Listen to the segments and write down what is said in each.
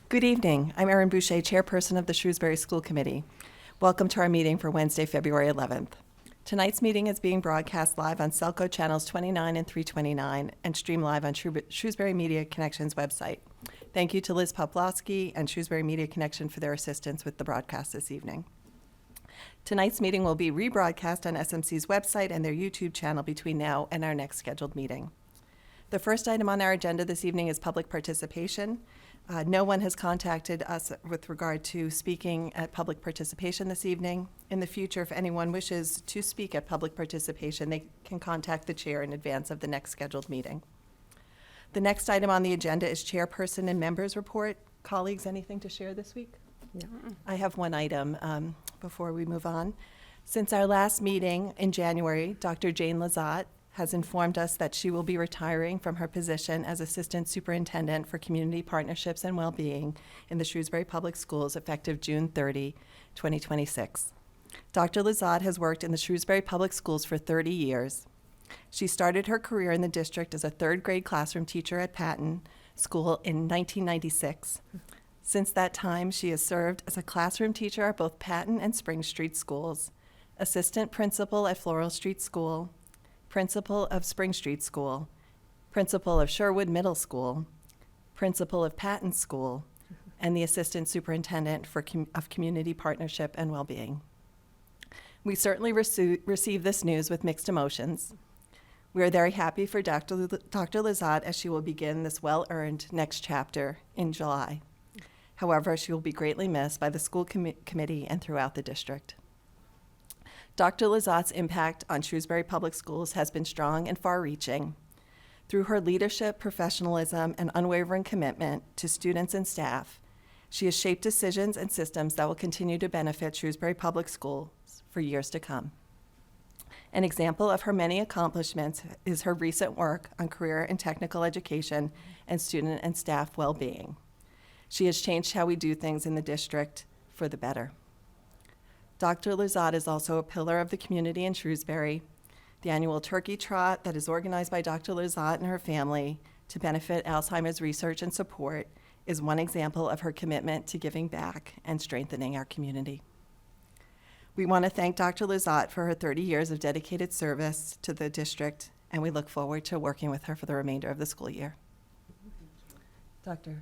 Good evening. I'm Erin Boucher, Chairperson of the Shrewsbury School Committee. Welcome to our meeting for Wednesday, February 11th. Tonight's meeting is being broadcast live on Selco Channels 29 and 329 and streamed live on Shrewsbury Media Connection's website. Thank you to Liz Poplowski and Shrewsbury Media Connection for their assistance with the broadcast this evening. Tonight's meeting will be rebroadcast on SMC's website and their YouTube channel between now and our next scheduled meeting. The first item on our agenda this evening is public participation. No one has contacted us with regard to speaking at public participation this evening. In the future, if anyone wishes to speak at public participation, they can contact the chair in advance of the next scheduled meeting. The next item on the agenda is chairperson and members report. Colleagues, anything to share this week? No. I have one item before we move on. Since our last meeting in January, Dr. Jane Lazat has informed us that she will be retiring from her position as Assistant Superintendent for Community Partnerships and Wellbeing in the Shrewsbury Public Schools effective June 30, 2026. Dr. Lazat has worked in the Shrewsbury Public Schools for 30 years. She started her career in the district as a third grade classroom teacher at Patton School in 1996. Since that time, she has served as a classroom teacher at both Patton and Spring Street schools, assistant principal at Floral Street School, principal of Spring Street School, principal of Sherwood Middle School, principal of Patton School, and the assistant superintendent of Community Partnership and Wellbeing. We certainly receive this news with mixed emotions. We are very happy for Dr. Lazat as she will begin this well-earned next chapter in July. However, she will be greatly missed by the school committee and throughout the district. Dr. Lazat's impact on Shrewsbury Public Schools has been strong and far-reaching. Through her leadership, professionalism, and unwavering commitment to students and staff, she has shaped decisions and systems that will continue to benefit Shrewsbury Public Schools for years to come. An example of her many accomplishments is her recent work on career and technical education and student and staff well-being. She has changed how we do things in the district for the better. Dr. Lazat is also a pillar of the community in Shrewsbury. The annual turkey trot that is organized by Dr. Lazat and her family to benefit Alzheimer's research and support is one example of her commitment to giving back and strengthening our community. We want to thank Dr. Lazat for her 30 years of dedicated service to the district, and we look forward to working with her for the remainder of the school year. Dr.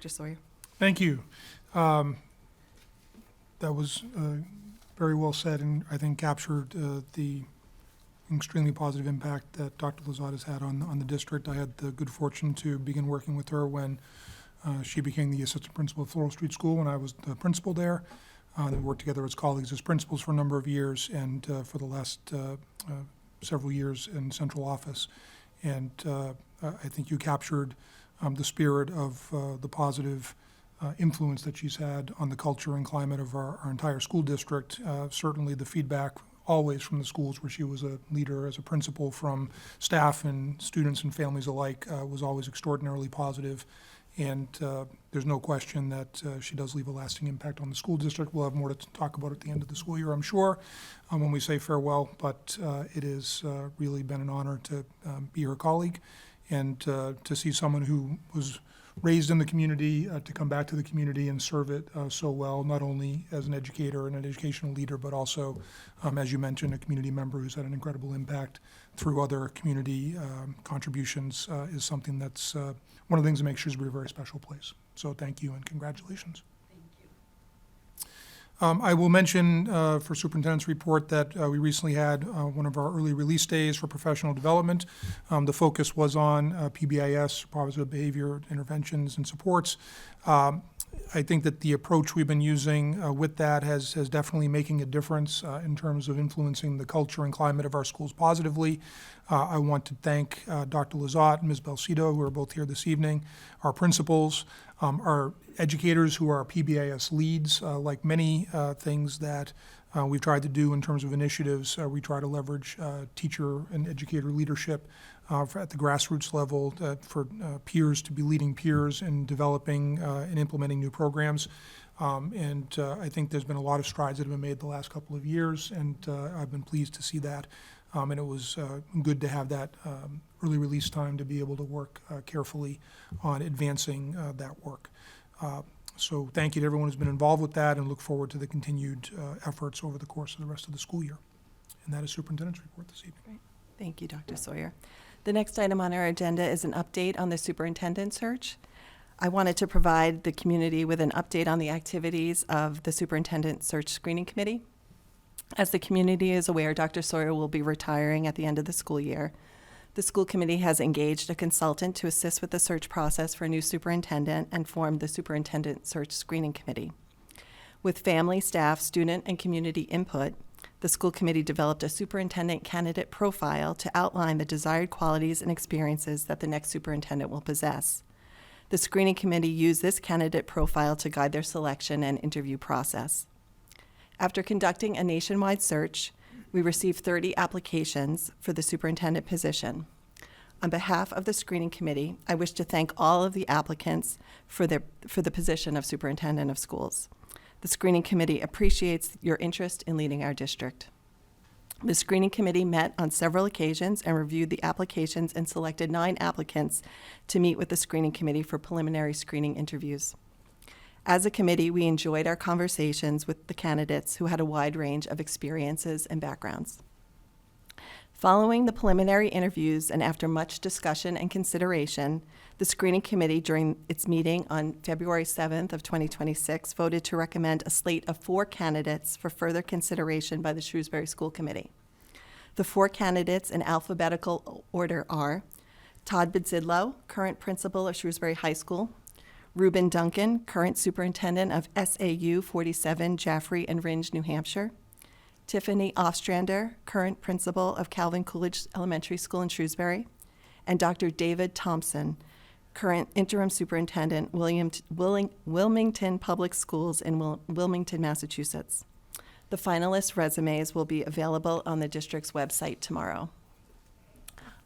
Sawyer. Thank you. That was very well said, and I think captured the extremely positive impact that Dr. Lazat has had on the district. I had the good fortune to begin working with her when she became the assistant principal of Floral Street School when I was the principal there. We worked together as colleagues as principals for a number of years, and for the last several years in central office. And I think you captured the spirit of the positive influence that she's had on the culture and climate of our entire school district. Certainly the feedback always from the schools where she was a leader as a principal from staff and students and families alike was always extraordinarily positive. And there's no question that she does leave a lasting impact on the school district. We'll have more to talk about at the end of the school year, I'm sure, when we say farewell. But it has really been an honor to be her colleague and to see someone who was raised in the community to come back to the community and serve it so well, not only as an educator and an educational leader, but also, as you mentioned, a community member who's had an incredible impact through other community contributions is something that's one of the things that makes Shrewsbury a very special place. So thank you and congratulations. I will mention for Superintendent's report that we recently had one of our early release days for professional development. The focus was on PBIS, positive behavior interventions and supports. I think that the approach we've been using with that has definitely making a difference in terms of influencing the culture and climate of our schools positively. I want to thank Dr. Lazat and Ms. Belcito, who are both here this evening, our principals, our educators who are our PBIS leads. Like many things that we've tried to do in terms of initiatives, we try to leverage teacher and educator leadership at the grassroots level for peers to be leading peers in developing and implementing new programs. I think there's been a lot of strides that have been made the last couple of years, and I've been pleased to see that. And it was good to have that early release time to be able to work carefully on advancing that work. So thank you to everyone who's been involved with that, and look forward to the continued efforts over the course of the rest of the school year. And that is Superintendent's report this evening. Thank you, Dr. Sawyer. The next item on our agenda is an update on the superintendent search. I wanted to provide the community with an update on the activities of the superintendent search screening committee. As the community is aware, Dr. Sawyer will be retiring at the end of the school year. The school committee has engaged a consultant to assist with the search process for a new superintendent and formed the superintendent search screening committee. With family, staff, student, and community input, the school committee developed a superintendent candidate profile to outline the desired qualities and experiences that the next superintendent will possess. The screening committee used this candidate profile to guide their selection and interview process. After conducting a nationwide search, we received 30 applications for the superintendent position. On behalf of the screening committee, I wish to thank all of the applicants for the position of superintendent of schools. The screening committee appreciates your interest in leading our district. The screening committee met on several occasions and reviewed the applications and selected 9 applicants to meet with the screening committee for preliminary screening interviews. As a committee, we enjoyed our conversations with the candidates who had a wide range of experiences and backgrounds. Following the preliminary interviews and after much discussion and consideration, the screening committee during its meeting on February 7th of 2026 voted to recommend a slate of 4 candidates for further consideration by the Shrewsbury School Committee. The 4 candidates in alphabetical order are Todd Bidzidlo, current principal of Shrewsbury High School; Reuben Duncan, current superintendent of SAU 47 Jaffrey and Ringe, New Hampshire; Tiffany Ostrander, current principal of Calvin Coolidge Elementary School in Shrewsbury; and Dr. David Thompson, current interim superintendent, Wilmington Public Schools in Wilmington, Massachusetts. The finalist resumes will be available on the district's website tomorrow.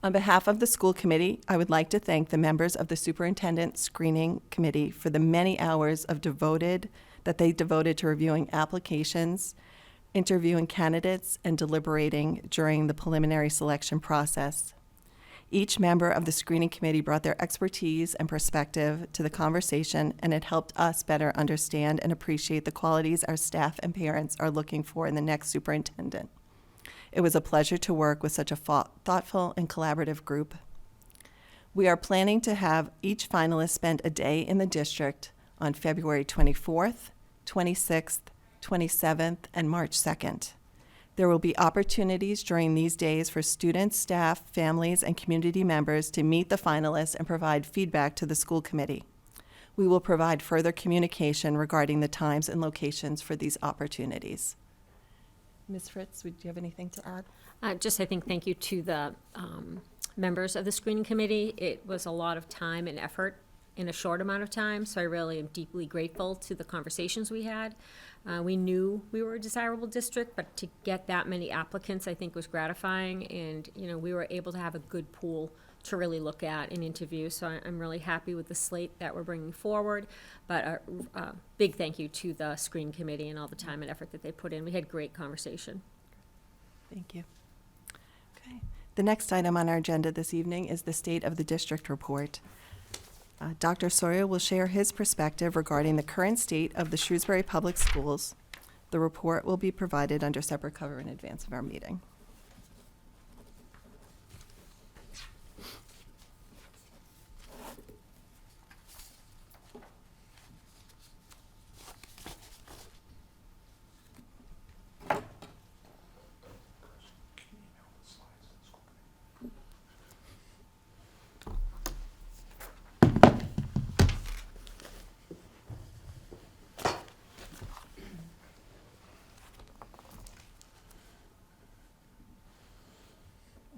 On behalf of the school committee, I would like to thank the members of the superintendent screening committee for the many hours that they devoted to reviewing applications, interviewing candidates, and deliberating during the preliminary selection process. Each member of the screening committee brought their expertise and perspective to the conversation, and it helped us better understand and appreciate the qualities our staff and parents are looking for in the next superintendent. It was a pleasure to work with such a thoughtful and collaborative group. We are planning to have each finalist spend a day in the district on February 24th, 26th, 27th, and March 2nd. There will be opportunities during these days for students, staff, families, and community members to meet the finalists and provide feedback to the school committee. We will provide further communication regarding the times and locations for these opportunities. Ms. Fritz, would you have anything to add? I think thank you to the members of the screening committee. It was a lot of time and effort in a short amount of time, so I really am deeply grateful to the conversations we had. We knew we were a desirable district, but to get that many applicants, I think, was gratifying, and we were able to have a good pool to really look at and interview. So I'm really happy with the slate that we're bringing forward. But a big thank you to the screening committee and all the time and effort that they put in. We had great conversation. Thank you. Okay. The next item on our agenda this evening is the State of the District report. Dr. Sawyer will share his perspective regarding the current state of the Shrewsbury Public Schools. The report will be provided under separate cover in advance of our meeting.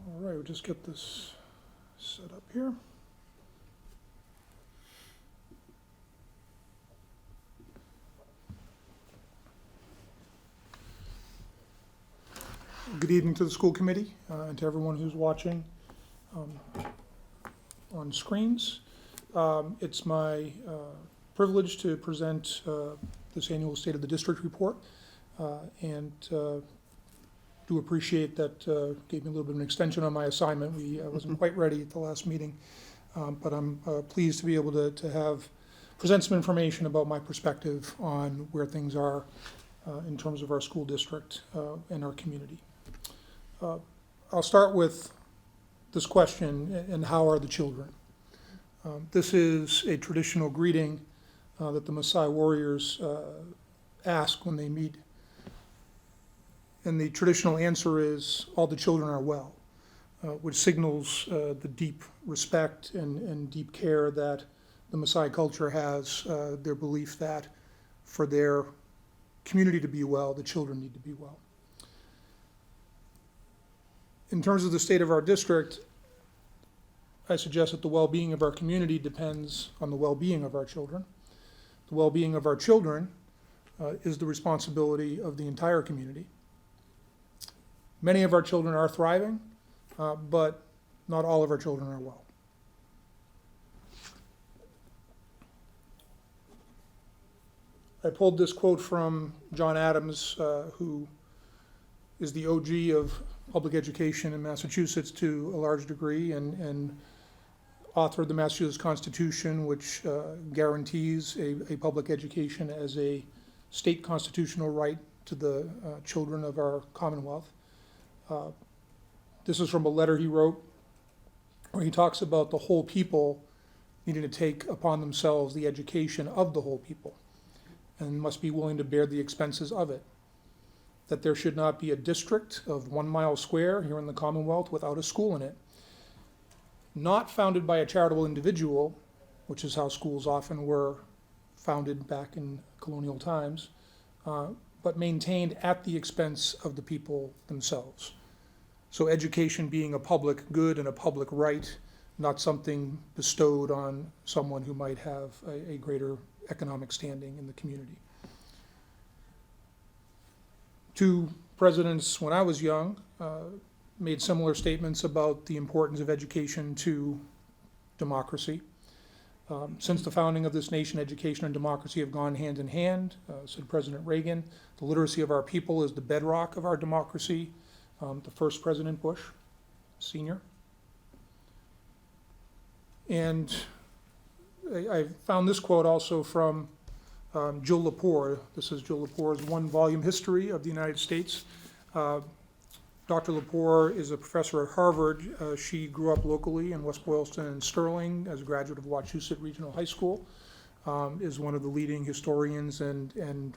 All right, we'll just get this set up here. Good evening to the school committee and to everyone who's watching on screens. It's my privilege to present this annual State of the District report, and do appreciate that gave me a little bit of an extension on my assignment. We wasn't quite ready at the last meeting, but I'm pleased to be able to have present some information about my perspective on where things are in terms of our school district and our community. I'll start with this question, and how are the children? This is a traditional greeting that the Maasai warriors ask when they meet. And the traditional answer is, all the children are well, which signals the deep respect and deep care that the Maasai culture has, their belief that for their community to be well, the children need to be well. In terms of the state of our district, I suggest that the well-being of our community depends on the well-being of our children. The well-being of our children is the responsibility of the entire community. Many of our children are thriving, but not all of our children are well. I pulled this quote from John Adams, who is the OG of public education in Massachusetts to a large degree, and authored the Massachusetts Constitution, which guarantees a public education as a state constitutional right to the children of our Commonwealth. This is from a letter he wrote where he talks about the whole people needing to take upon themselves the education of the whole people and must be willing to bear the expenses of it. That there should not be a district of 1 mile square here in the Commonwealth without a school in it, not founded by a charitable individual, which is how schools often were founded back in colonial times, but maintained at the expense of the people themselves. So education being a public good and a public right, not something bestowed on someone who might have a greater economic standing in the community. Two presidents, when I was young, made similar statements about the importance of education to democracy. Since the founding of this nation, education and democracy have gone hand in hand, said President Reagan. The literacy of our people is the bedrock of our democracy. The first President Bush, Sr. And I found this quote also from Jill Lepore. This is Jill Lepore's one-volume history of the United States. Dr. Lepore is a professor at Harvard. She grew up locally in West Boylston and Sterling as a graduate of Wachusett Regional High School, is one of the leading historians and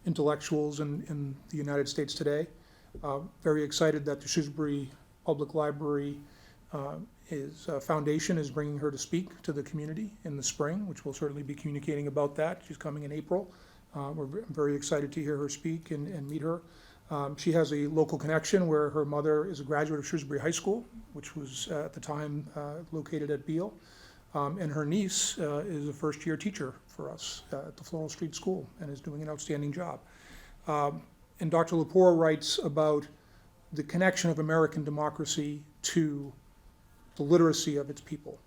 intellectuals in the United States today. Very excited that the Shrewsbury Public Library foundation is bringing her to speak to the community in the spring, which we'll certainly be communicating about that. She's coming in April. We're very excited to hear her speak and meet her. She has a local connection where her mother is a graduate of Shrewsbury High School, which was at the time located at Beale. And her niece is a first-year teacher for us at the Floral Street School and is doing an outstanding job. And Dr. Lepore writes about the connection of American democracy to the literacy of its people,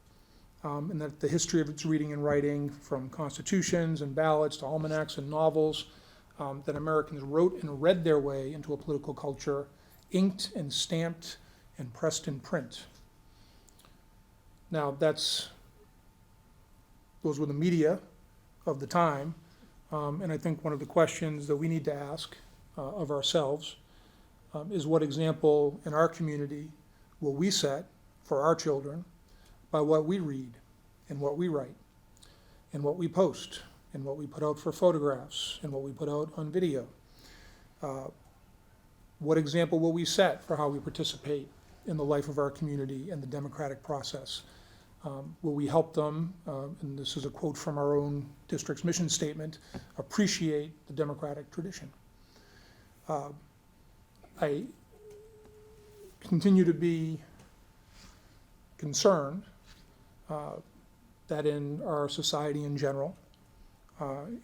and that the history of its reading and writing, from constitutions and ballots to almanacs and novels, that Americans wrote and read their way into a political culture, inked and stamped and pressed in print. Now those were the media of the time, and I think one of the questions that we need to ask of ourselves is, what example in our community will we set for our children by what we read and what we write and what we post and what we put out for photographs and what we put out on video? What example will we set for how we participate in the life of our community and the democratic process? Will we help them, and this is a quote from our own district's mission statement, appreciate the democratic tradition? I continue to be concerned that in our society in general,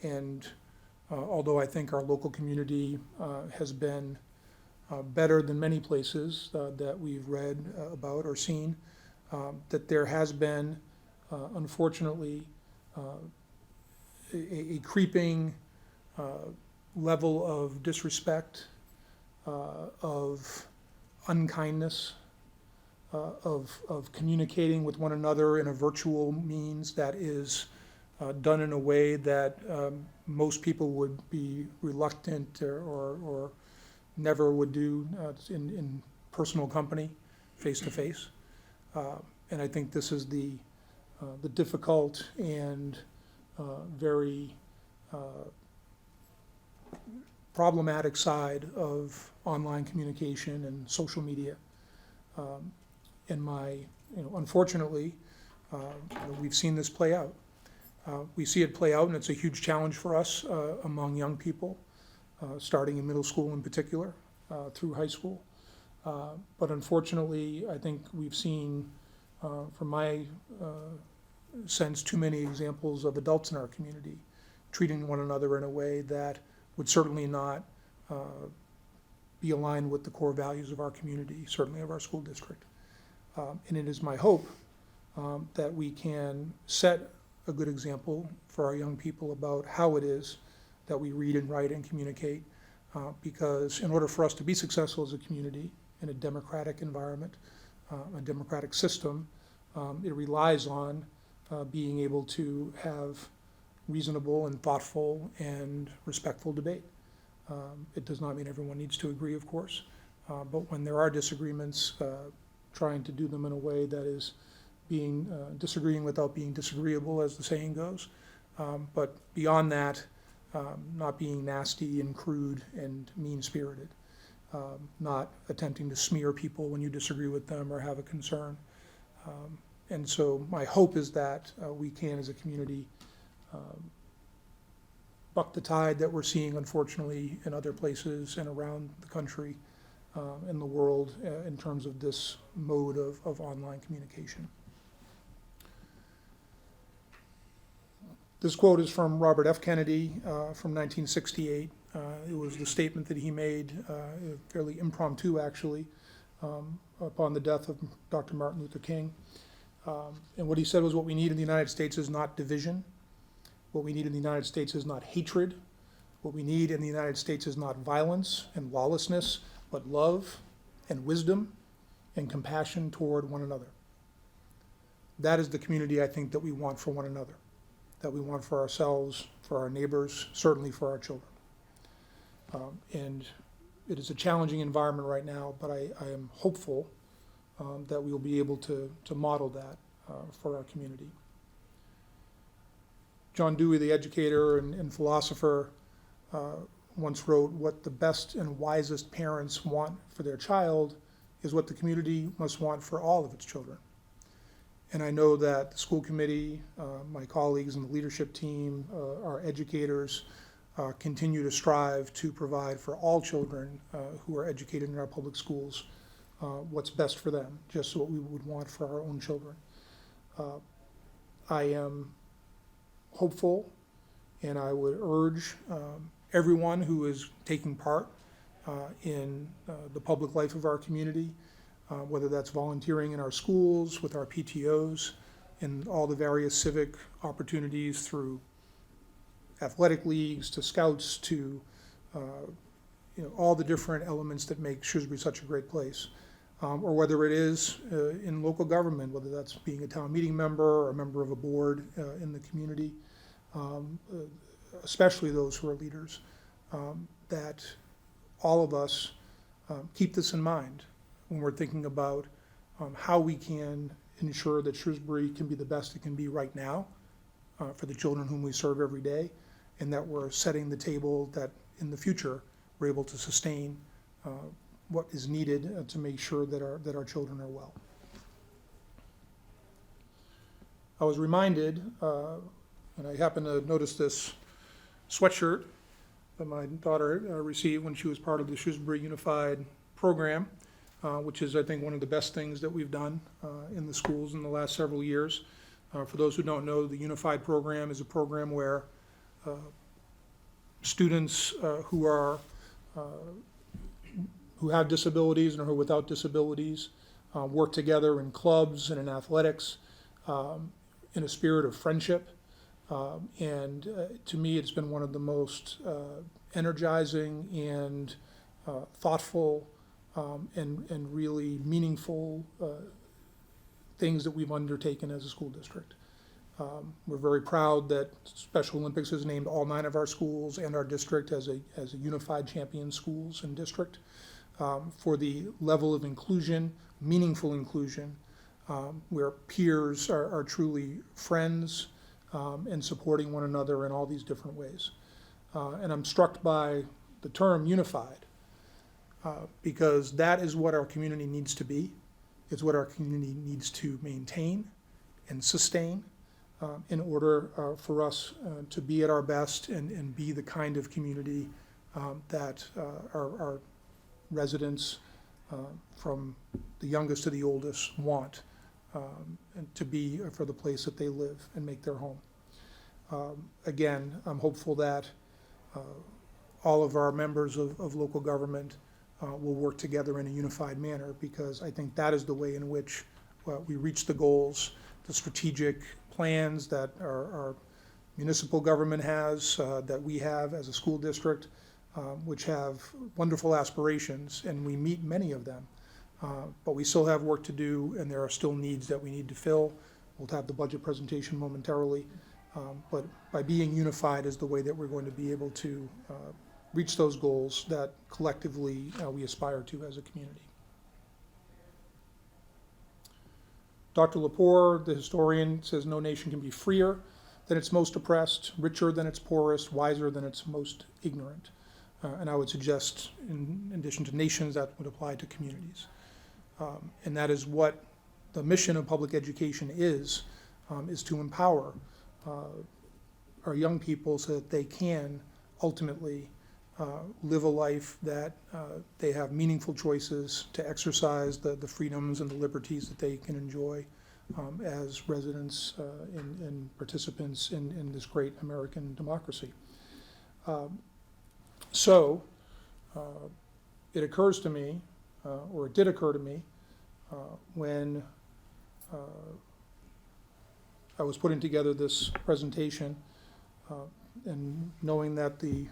and although I think our local community has been better than many places that we've read about or seen, that there has been, unfortunately, a creeping level of disrespect, of unkindness, of communicating with one another in a virtual means that is done in a way that most people would be reluctant or never would do in personal company, face-to-face. And I think this is the difficult and very problematic side of online communication and social media. Unfortunately, we've seen this play out. We see it play out, and it's a huge challenge for us among young people, starting in middle school in particular, through high school. But unfortunately, I think we've seen, from my sense, too many examples of adults in our community treating one another in a way that would certainly not be aligned with the core values of our community, certainly of our school district. And it is my hope that we can set a good example for our young people about how it is that we read and write and communicate, because in order for us to be successful as a community in a democratic environment, a democratic system, it relies on being able to have reasonable and thoughtful and respectful debate. It does not mean everyone needs to agree, of course, but when there are disagreements, trying to do them in a way that is disagreeing without being disagreeable, as the saying goes. But beyond that, not being nasty and crude and mean-spirited, not attempting to smear people when you disagree with them or have a concern. And so my hope is that we can, as a community, buck the tide that we're seeing, unfortunately, in other places and around the country, in the world, in terms of this mode of online communication. This quote is from Robert F. Kennedy from 1968. It was the statement that he made, fairly impromptu actually, upon the death of Dr. Martin Luther King. And what he said was, what we need in the United States is not division. What we need in the United States is not hatred. What we need in the United States is not violence and lawlessness, but love and wisdom and compassion toward one another. That is the community I think that we want for one another, that we want for ourselves, for our neighbors, certainly for our children. And it is a challenging environment right now, but I am hopeful that we will be able to model that for our community. John Dewey, the educator and philosopher, once wrote, "What the best and wisest parents want for their child is what the community must want for all of its children." And I know that the school committee, my colleagues in the leadership team, our educators, continue to strive to provide for all children who are educated in our public schools what's best for them, just what we would want for our own children. I am hopeful, and I would urge everyone who is taking part in the public life of our community, whether that's volunteering in our schools, with our PTOs, and all the various civic opportunities through athletic leagues, to scouts, to all the different elements that make Shrewsbury such a great place. Or whether it is in local government, whether that's being a town meeting member or a member of a board in the community, especially those who are leaders, that all of us keep this in mind when we're thinking about how we can ensure that Shrewsbury can be the best it can be right now for the children whom we serve every day, and that we're setting the table that in the future we're able to sustain what is needed to make sure that our children are well. I was reminded, and I happened to notice this sweatshirt that my daughter received when she was part of the Shrewsbury Unified program, which is, I think, one of the best things that we've done in the schools in the last several years. For those who don't know, the Unified program is a program where students who have disabilities and who are without disabilities work together in clubs and in athletics in a spirit of friendship. And to me, it's been one of the most energizing and thoughtful and really meaningful things that we've undertaken as a school district. We're very proud that Special Olympics has named all 9 of our schools and our district as a unified champion schools and district, for the level of inclusion, meaningful inclusion, where peers are truly friends, and supporting one another in all these different ways. And I'm struck by the term unified, because that is what our community needs to be. It's what our community needs to maintain and sustain, in order for us to be at our best and be the kind of community that our residents, from the youngest to the oldest, want, and to be for the place that they live and make their home. Again, I'm hopeful that all of our members of local government will work together in a unified manner, because I think that is the way in which we reach the goals, the strategic plans that our municipal government has, that we have as a school district, which have wonderful aspirations, and we meet many of them. But we still have work to do, and there are still needs that we need to fill. We'll have the budget presentation momentarily, but by being unified is the way that we're going to be able to reach those goals that collectively we aspire to as a community. Dr. Lepore, the historian, says no nation can be freer than its most oppressed, richer than its poorest, wiser than its most ignorant. And I would suggest, in addition to nations, that would apply to communities. And that is what the mission of public education is to empower our young people so that they can ultimately live a life that they have meaningful choices to exercise the freedoms and the liberties that they can enjoy as residents and participants in this great American democracy. So it occurs to me, or it did occur to me, when I was putting together this presentation, and knowing that the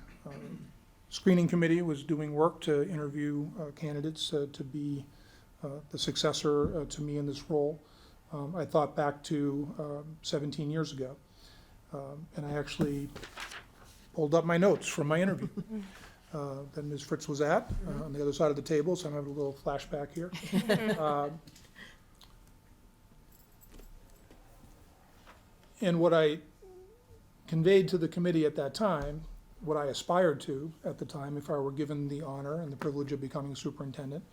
screening committee was doing work to interview candidates to be the successor to me in this role, I thought back to 17 years ago. And I actually pulled up my notes from my interview that Ms. Fritz was at on the other side of the table, so I'm having a little flashback here. And what I conveyed to the committee at that time, what I aspired to at the time, if I were given the honor and the privilege of becoming superintendent,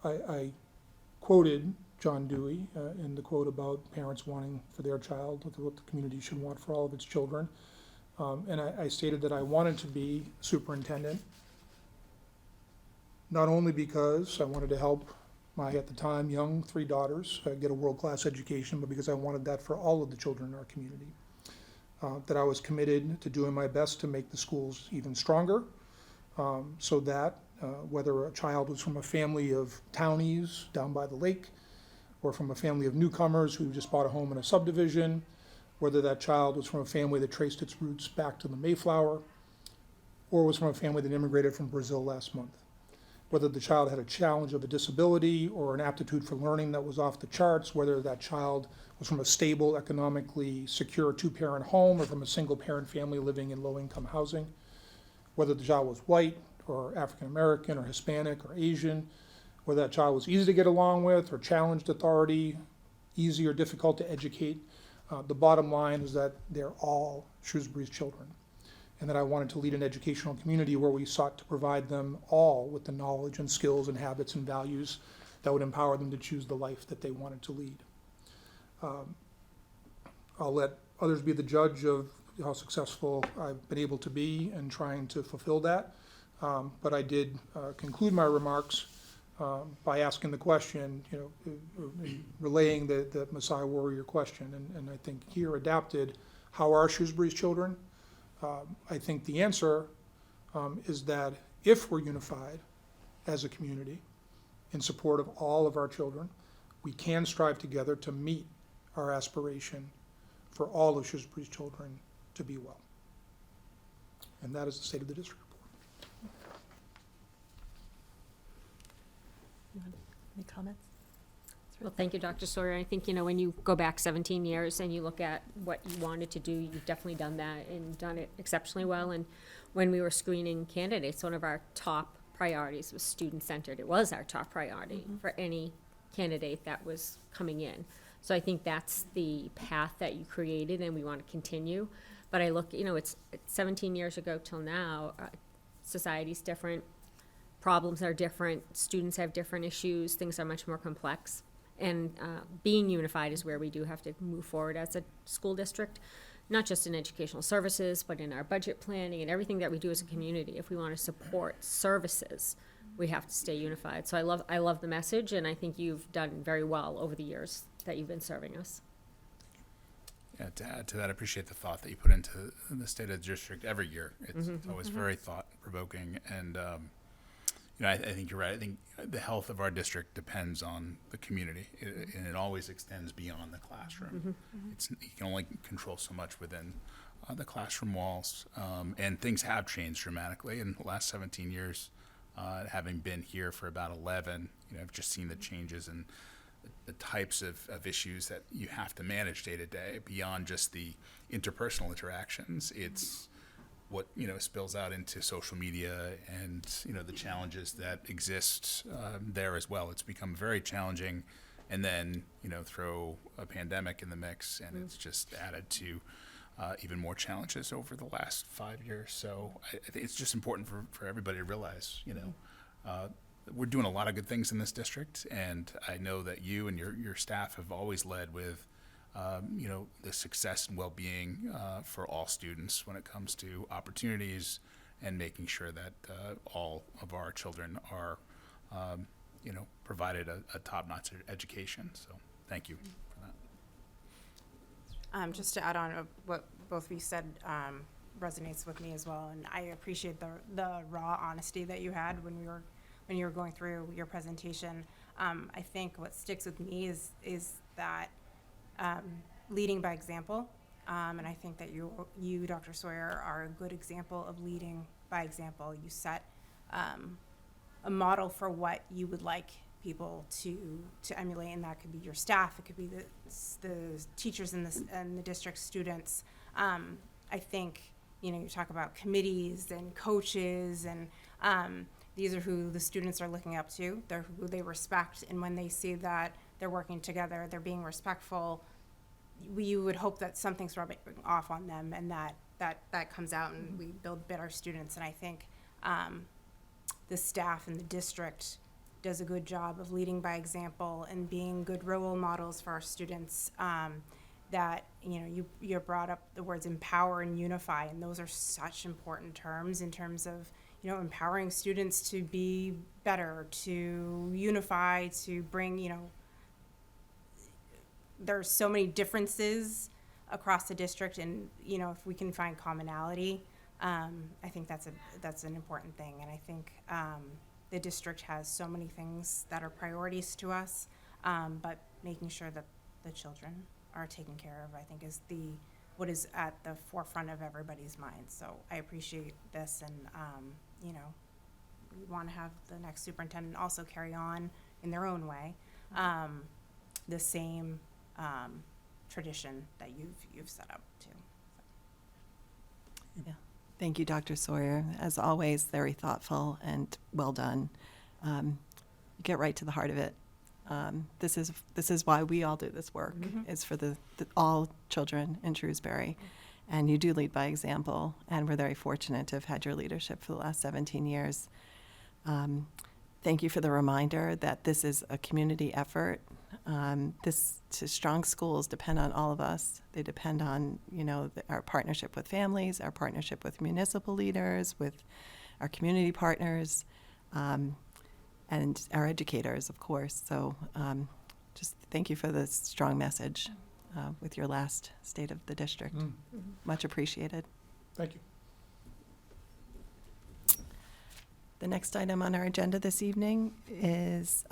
I quoted John Dewey in the quote about parents wanting for their child what the community should want for all of its children. And I stated that I wanted to be superintendent, not only because I wanted to help my, at the time, young 3 daughters get a world-class education, but because I wanted that for all of the children in our community. That I was committed to doing my best to make the schools even stronger, so that whether a child was from a family of townies down by the lake, or from a family of newcomers who just bought a home in a subdivision, whether that child was from a family that traced its roots back to the Mayflower, or was from a family that immigrated from Brazil last month. Whether the child had a challenge of a disability or an aptitude for learning that was off the charts, whether that child was from a stable, economically secure 2-parent home or from a single-parent family living in low-income housing, whether the child was white or African-American or Hispanic or Asian, whether that child was easy to get along with or challenged authority, easy or difficult to educate. The bottom line is that they're all Shrewsbury's children, and that I wanted to lead an educational community where we sought to provide them all with the knowledge and skills and habits and values that would empower them to choose the life that they wanted to lead. I'll let others be the judge of how successful I've been able to be in trying to fulfill that, but I did conclude my remarks by asking the question, relaying the Messiah Warrior question, and I think here adapted, how are Shrewsbury's children? I think the answer is that if we're unified as a community in support of all of our children, we can strive together to meet our aspiration for all of Shrewsbury's children to be well. And that is the state of the district report. Any comments? Well, thank you, Dr. Sawyer. I think, when you go back 17 years and you look at what you wanted to do, you've definitely done that and done it exceptionally well. And when we were screening candidates, one of our top priorities was student-centered. It was our top priority for any candidate that was coming in. So I think that's the path that you created, and we want to continue. But I look, it's 17 years ago till now, society's different, problems are different, students have different issues, things are much more complex. And being unified is where we do have to move forward as a school district, not just in educational services, but in our budget planning and everything that we do as a community. If we want to support services, we have to stay unified. So I love the message, and I think you've done very well over the years that you've been serving us. Yeah, to add to that, I appreciate the thought that you put into the state of the district every year. It's always very thought-provoking, and I think you're right. I think the health of our district depends on the community, and it always extends beyond the classroom. You can only control so much within the classroom walls, and things have changed dramatically in the last 17 years. Having been here for about 11, I've just seen the changes in the types of issues that you have to manage day to day beyond just the interpersonal interactions. It's what spills out into social media and the challenges that exist there as well. It's become very challenging, and then throw a pandemic in the mix, and it's just added to even more challenges over the last 5 years. So I think it's just important for everybody to realize we're doing a lot of good things in this district, and I know that you and your staff have always led with the success and well-being for all students when it comes to opportunities and making sure that all of our children are, provided a top-notch education. So thank you for that. Just to add on what both of you said resonates with me as well, and I appreciate the raw honesty that you had when you were going through your presentation. I think what sticks with me is that leading by example, and I think that you, Dr. Sawyer, are a good example of leading by example. You set a model for what you would like people to emulate, and that could be your staff, it could be the teachers and the district students. I think you talk about committees and coaches, and these are who the students are looking up to. They're who they respect, and when they see that they're working together, they're being respectful, you would hope that something's rubbing off on them, and that comes out, and we build better students. And I think the staff in the district does a good job of leading by example and being good role models for our students. That you brought up the words empower and unify, and those are such important terms in terms of empowering students to be better, to unify, to bring there's so many differences across the district, and if we can find commonality, I think that's an important thing. And I think the district has so many things that are priorities to us, but making sure that the children are taken care of, I think, is what is at the forefront of everybody's mind. So I appreciate this, and we want to have the next superintendent also carry on in their own way the same tradition that you've set up too. Yeah. Thank you, Dr. Sawyer. As always, very thoughtful and well done. You get right to the heart of it. This is why we all do this work. It's for the all children in Shrewsbury, and you do lead by example. And we're very fortunate to have had your leadership for the last 17 years. Thank you for the reminder that this is a community effort. Strong schools depend on all of us. They depend on, our partnership with families, our partnership with municipal leaders, with our community partners, and our educators, of course. So just thank you for this strong message with your last State of the District. Much appreciated. Thank you. The next item on our agenda this evening is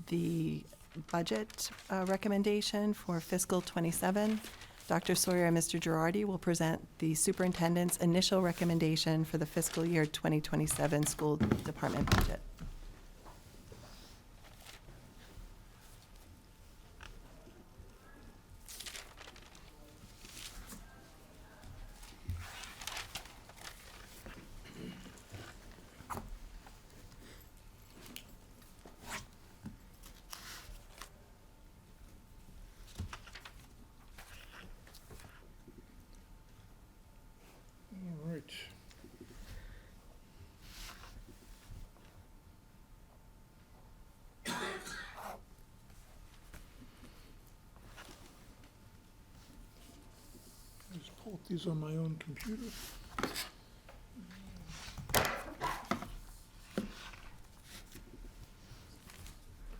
the budget recommendation for fiscal '27. Dr. Sawyer and Mr. Girardi will present the superintendent's initial recommendation for the fiscal year 2027 school department budget. put these on my own computer.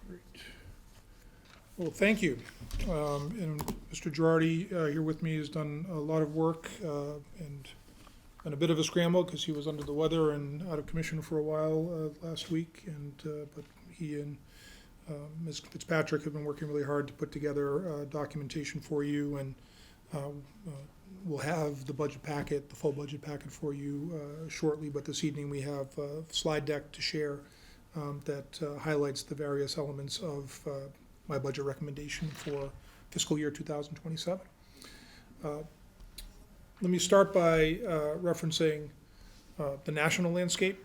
Great. Well, thank you. And Mr. Girardi here with me has done a lot of work and been a bit of a scramble because he was under the weather and out of commission for a while last week. But he and Ms. Fitzpatrick have been working really hard to put together documentation for you, and we'll have the budget packet, the full budget packet for you shortly. But this evening we have a slide deck to share that highlights the various elements of my budget recommendation for fiscal year 2027. Let me start by referencing the national landscape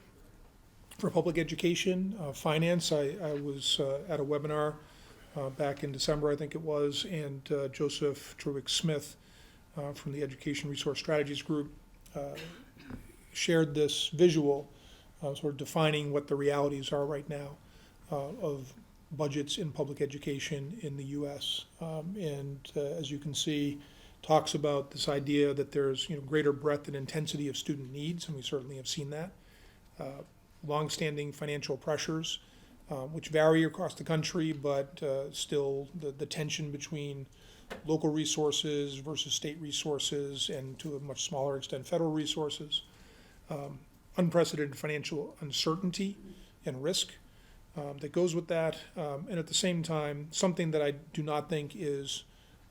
for public education. Finance, I was at a webinar back in December, I think it was, and Joseph Truick-Smith from the Education Resource Strategies Group shared this visual sort of defining what the realities are right now of budgets in public education in the U.S. As you can see, talks about this idea that there's greater breadth and intensity of student needs, and we certainly have seen that. Longstanding financial pressures, which vary across the country, but still the tension between local resources versus state resources, and to a much smaller extent federal resources. Unprecedented financial uncertainty and risk that goes with that, and at the same time, something that I do not think is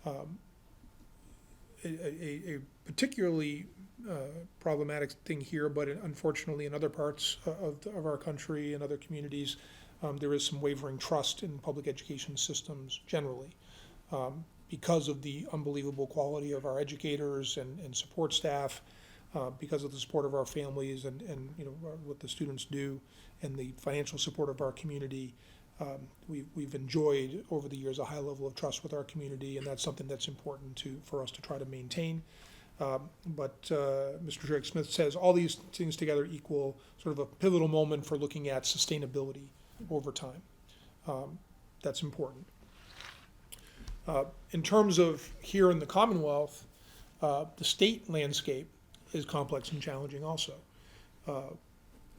a particularly problematic thing here, but unfortunately in other parts of our country and other communities, there is some wavering trust in public education systems generally, because of the unbelievable quality of our educators and support staff, because of the support of our families and what the students do, and the financial support of our community. We've enjoyed over the years a high level of trust with our community, and that's something that's important for us to try to maintain. But Mr. Truick-Smith says all these things together equal sort of a pivotal moment for looking at sustainability over time. That's important. In terms of here in the Commonwealth, the state landscape is complex and challenging also.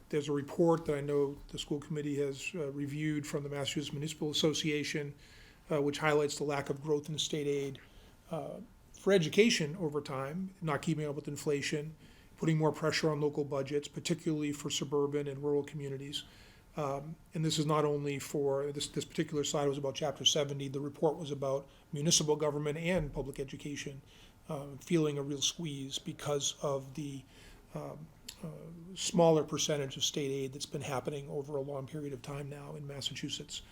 There's a report that I know the school committee has reviewed from the Massachusetts Municipal Association, which highlights the lack of growth in state aid for education over time, not keeping up with inflation, putting more pressure on local budgets, particularly for suburban and rural communities. And this is not only for, this particular slide was about Chapter 70, the report was about municipal government and public education feeling a real squeeze because of the smaller percentage of state aid that's been happening over a long period of time now in Massachusetts,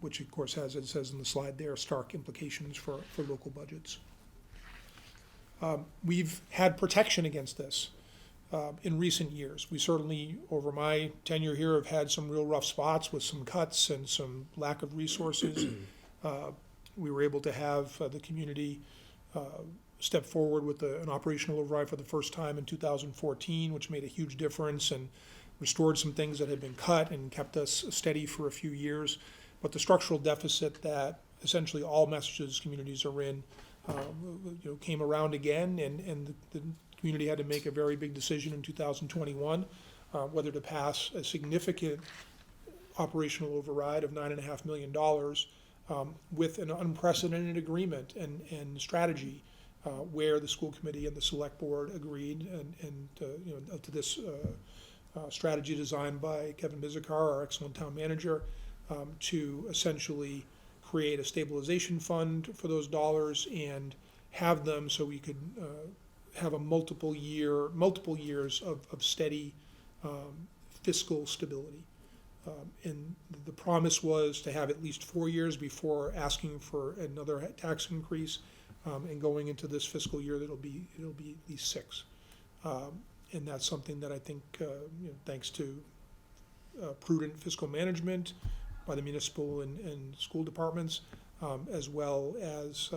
which of course has, as it says in the slide there, stark implications for local budgets. We've had protection against this in recent years. We certainly, over my tenure here, have had some real rough spots with some cuts and some lack of resources. We were able to have the community step forward with an operational override for the first time in 2014, which made a huge difference and restored some things that had been cut and kept us steady for a few years. But the structural deficit that essentially all Massachusetts communities are in came around again, and the community had to make a very big decision in 2021 whether to pass a significant operational override of $9.5 million with an unprecedented agreement and strategy where the school committee and the select board agreed to this strategy designed by Kevin Bizikar, our excellent town manager, to essentially create a stabilization fund for those dollars and have them so we could have a multiple years of steady fiscal stability. And the promise was to have at least 4 years before asking for another tax increase, and going into this fiscal year it'll be at least 6. And that's something that I think, thanks to prudent fiscal management by the municipal and school departments, as well as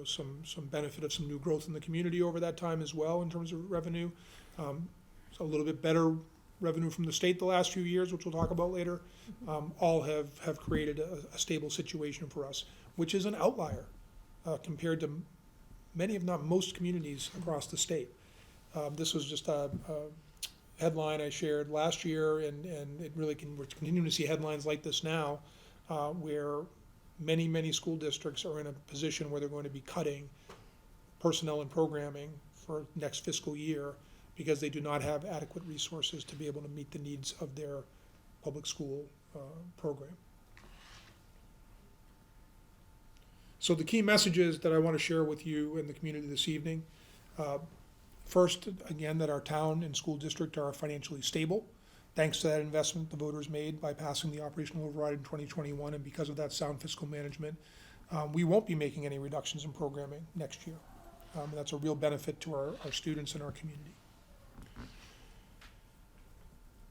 some benefit of some new growth in the community over that time as well in terms of revenue. So a little bit better revenue from the state the last few years, which we'll talk about later, all have created a stable situation for us, which is an outlier compared to many, if not most, communities across the state. This was just a headline I shared last year, and it really we're continuing to see headlines like this now, where many school districts are in a position where they're going to be cutting personnel and programming for next fiscal year because they do not have adequate resources to be able to meet the needs of their public school program. So the key messages that I want to share with you and the community this evening, first, again, that our town and school district are financially stable, thanks to that investment the voters made by passing the operational override in 2021, and because of that sound fiscal management, we won't be making any reductions in programming next year. That's a real benefit to our students and our community.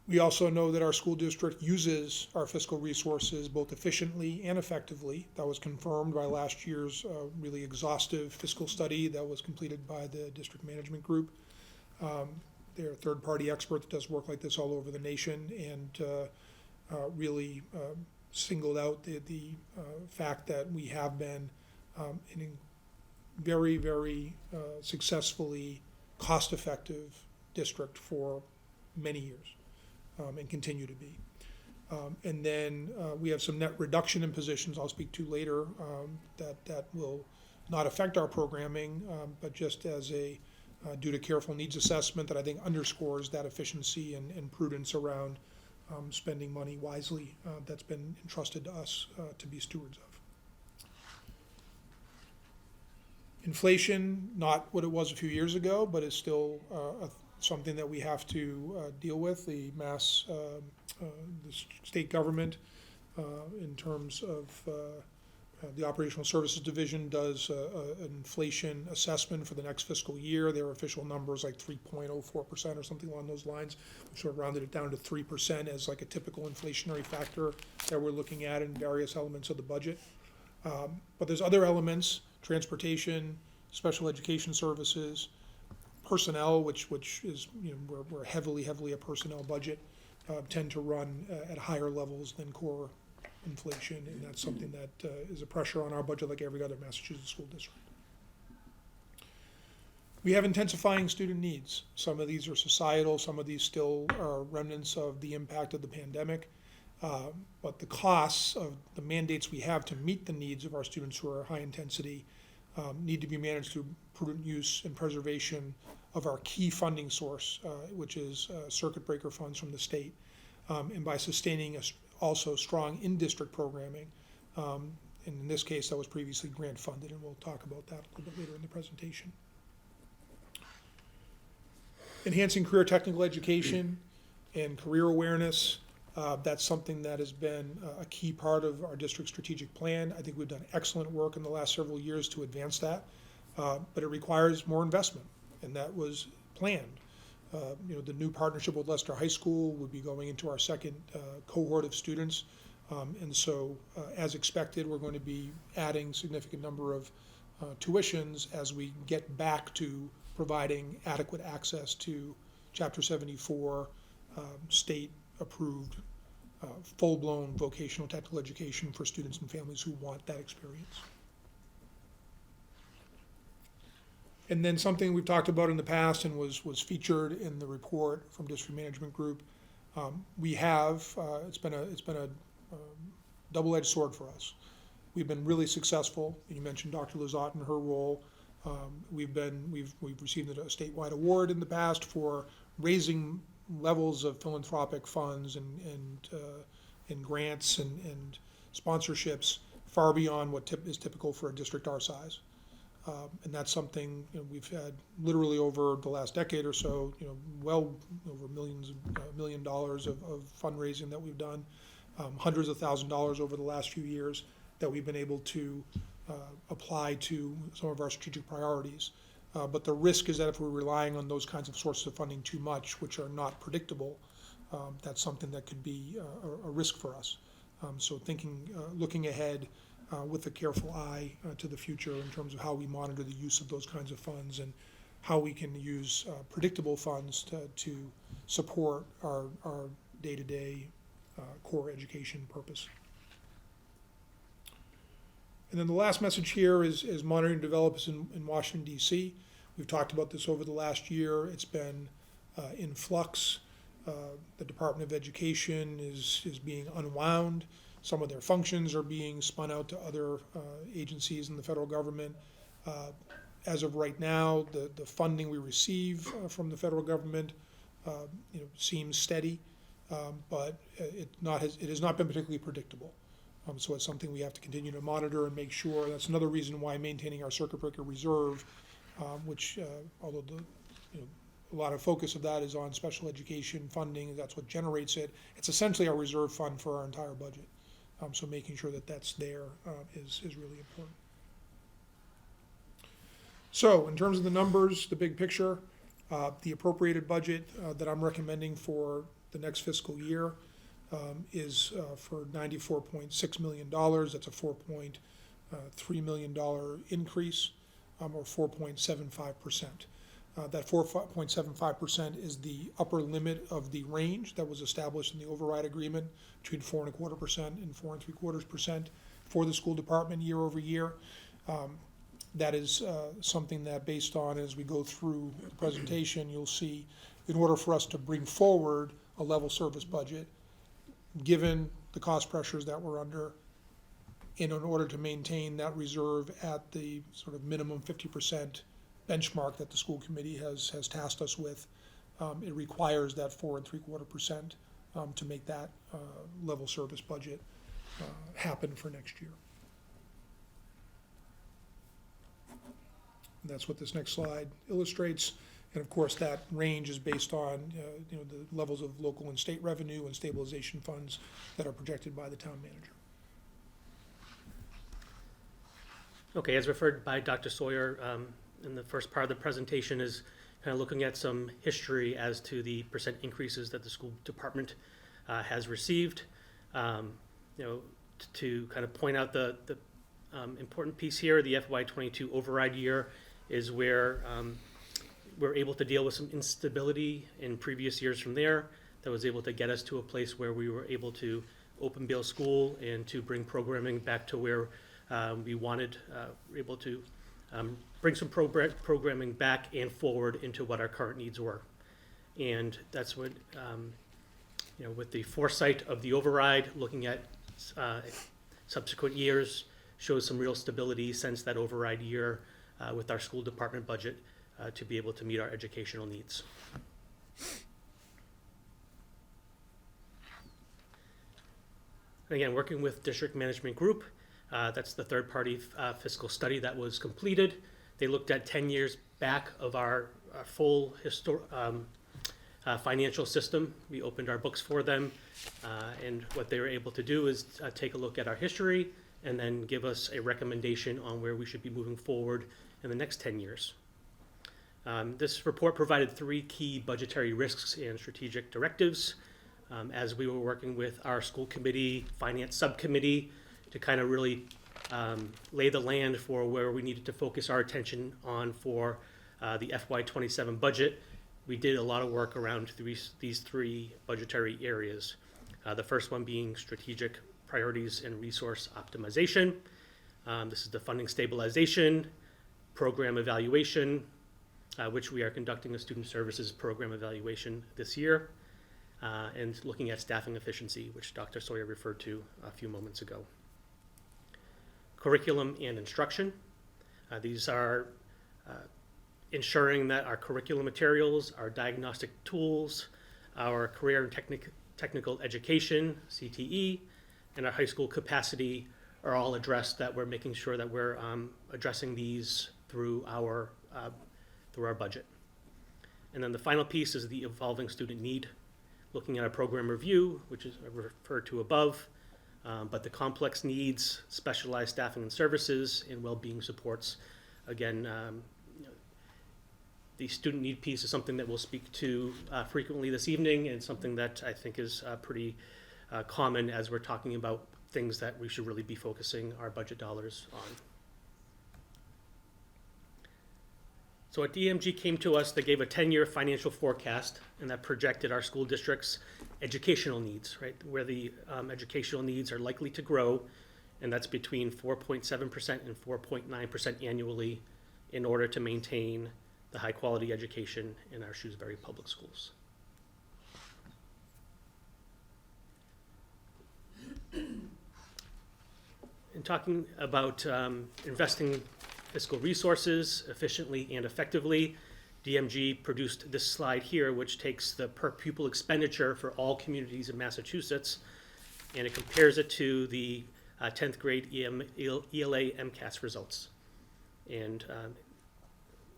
We also know that our school district uses our fiscal resources both efficiently and effectively. That was confirmed by last year's really exhaustive fiscal study that was completed by the district management group. They're a third-party expert that does work like this all over the nation, and really singled out the fact that we have been in very successfully cost-effective district for many years. And continue to be. And then we have some net reduction in positions I'll speak to later that will not affect our programming, but just as a due to careful needs assessment that I think underscores that efficiency and prudence around spending money wisely that's been entrusted to us to be stewards of. Inflation, not what it was a few years ago, but is still something that we have to deal with. The state government, in terms of the Operational Services Division, does an inflation assessment for the next fiscal year. Their official number is like 3.04% or something along those lines. We sort of rounded it down to 3% as like a typical inflationary factor that we're looking at in various elements of the budget. But there's other elements: transportation, special education services, personnel, which is, we're heavily a personnel budget, tend to run at higher levels than core inflation, and that's something that is a pressure on our budget like every other Massachusetts school district. We have intensifying student needs. Some of these are societal, some of these still are remnants of the impact of the pandemic, but the costs of the mandates we have to meet the needs of our students who are high intensity need to be managed through prudent use and preservation of our key funding source, which is circuit breaker funds from the state, and by sustaining also strong in-district programming. And in this case, that was previously grant funded, and we'll talk about that a little bit later in the presentation. Enhancing career technical education and career awareness. That's something that has been a key part of our district's strategic plan. I think we've done excellent work in the last several years to advance that, but it requires more investment, and that was planned. The new partnership with Leicester High School would be going into our second cohort of students, and so as expected, we're going to be adding significant number of tuitions as we get back to providing adequate access to Chapter 74 state-approved full-blown vocational technical education for students and families who want that experience. And then something we've talked about in the past and was featured in the report from District Management Group. We have it's been a double-edged sword for us. We've been really successful. You mentioned Dr. Lizotte and her role. We've received a statewide award in the past for raising levels of philanthropic funds and grants and sponsorships far beyond what is typical for a district our size. And that's something we've had literally over the last decade or so, well over $1 million of fundraising that we've done, hundreds of thousands of dollars over the last few years that we've been able to apply to some of our strategic priorities. But the risk is that if we're relying on those kinds of sources of funding too much, which are not predictable, that's something that could be a risk for us. So looking ahead with a careful eye to the future in terms of how we monitor the use of those kinds of funds and how we can use predictable funds to support our day-to-day core education purpose. And then the last message here is monitoring developments in Washington DC. We've talked about this over the last year. It's been in flux. The Department of Education is being unwound. Some of their functions are being spun out to other agencies in the federal government. As of right now, the funding we receive from the federal government seems steady, but it has not been particularly predictable. So it's something we have to continue to monitor and make sure. That's another reason why maintaining our circuit breaker reserve, which although a lot of focus of that is on special education funding, that's what generates it. It's essentially our reserve fund for our entire budget. So making sure that that's there is really important. So in terms of the numbers, the big picture, the appropriated budget that I'm recommending for the next fiscal year is for $94.6 million. That's a $4.3 million increase, or 4.75%. That 4.75% is the upper limit of the range that was established in the override agreement between 4.25% and 4.75% for the school department year over year. That is something that, based on, as we go through the presentation, you'll see, in order for us to bring forward a level service budget, given the cost pressures that we're under, in order to maintain that reserve at the sort of minimum 50% benchmark that the school committee has tasked us with, it requires that 4.75% to make that level service budget happen for next year. And that's what this next slide illustrates. And of course, that range is based on the levels of local and state revenue and stabilization funds that are projected by the town manager. Okay, as referred by Dr. Sawyer in the first part of the presentation, is kind of looking at some history as to the percent increases that the school department has received. To kind of point out the important piece here, the FY22 override year is where we're able to deal with some instability in previous years from there that was able to get us to a place where we were able to open Beale School and to bring programming back to where we wanted, able to bring some programming back and forward into what our current needs were. And that's what, with the foresight of the override, looking at subsequent years, shows some real stability since that override year with our school department budget to be able to meet our educational needs. And again, working with District Management Group, that's the third-party fiscal study that was completed. They looked at 10 years back of our full financial system. We opened our books for them, and what they were able to do is take a look at our history and then give us a recommendation on where we should be moving forward in the next 10 years. This report provided 3 key budgetary risks and strategic directives as we were working with our school committee, finance subcommittee, to kind of really lay the land for where we needed to focus our attention on for the FY27 budget. We did a lot of work around these 3 budgetary areas. The first one being strategic priorities and resource optimization. This is the funding stabilization, program evaluation, which we are conducting a student services program evaluation this year, and looking at staffing efficiency, which Dr. Sawyer referred to a few moments ago. Curriculum and instruction. These are ensuring that our curriculum materials, our diagnostic tools, our career and technical education, CTE, and our high school capacity are all addressed, that we're making sure that we're addressing these through our budget. And then the final piece is the evolving student need, looking at our program review, which is referred to above, but the complex needs, specialized staffing and services, and well-being supports. Again, the student need piece is something that we'll speak to frequently this evening, and something that I think is pretty common as we're talking about things that we should really be focusing our budget dollars on. So at DMG came to us, they gave a 10-year financial forecast, and that projected our school district's educational needs, right? Where the educational needs are likely to grow and that's between 4.7% and 4.9% annually in order to maintain the high-quality education in our Shrewsbury Public Schools. In talking about investing fiscal resources efficiently and effectively, DMG produced this slide here, which takes the per pupil expenditure for all communities in Massachusetts, and it compares it to the 10th grade ELA MCAS results. And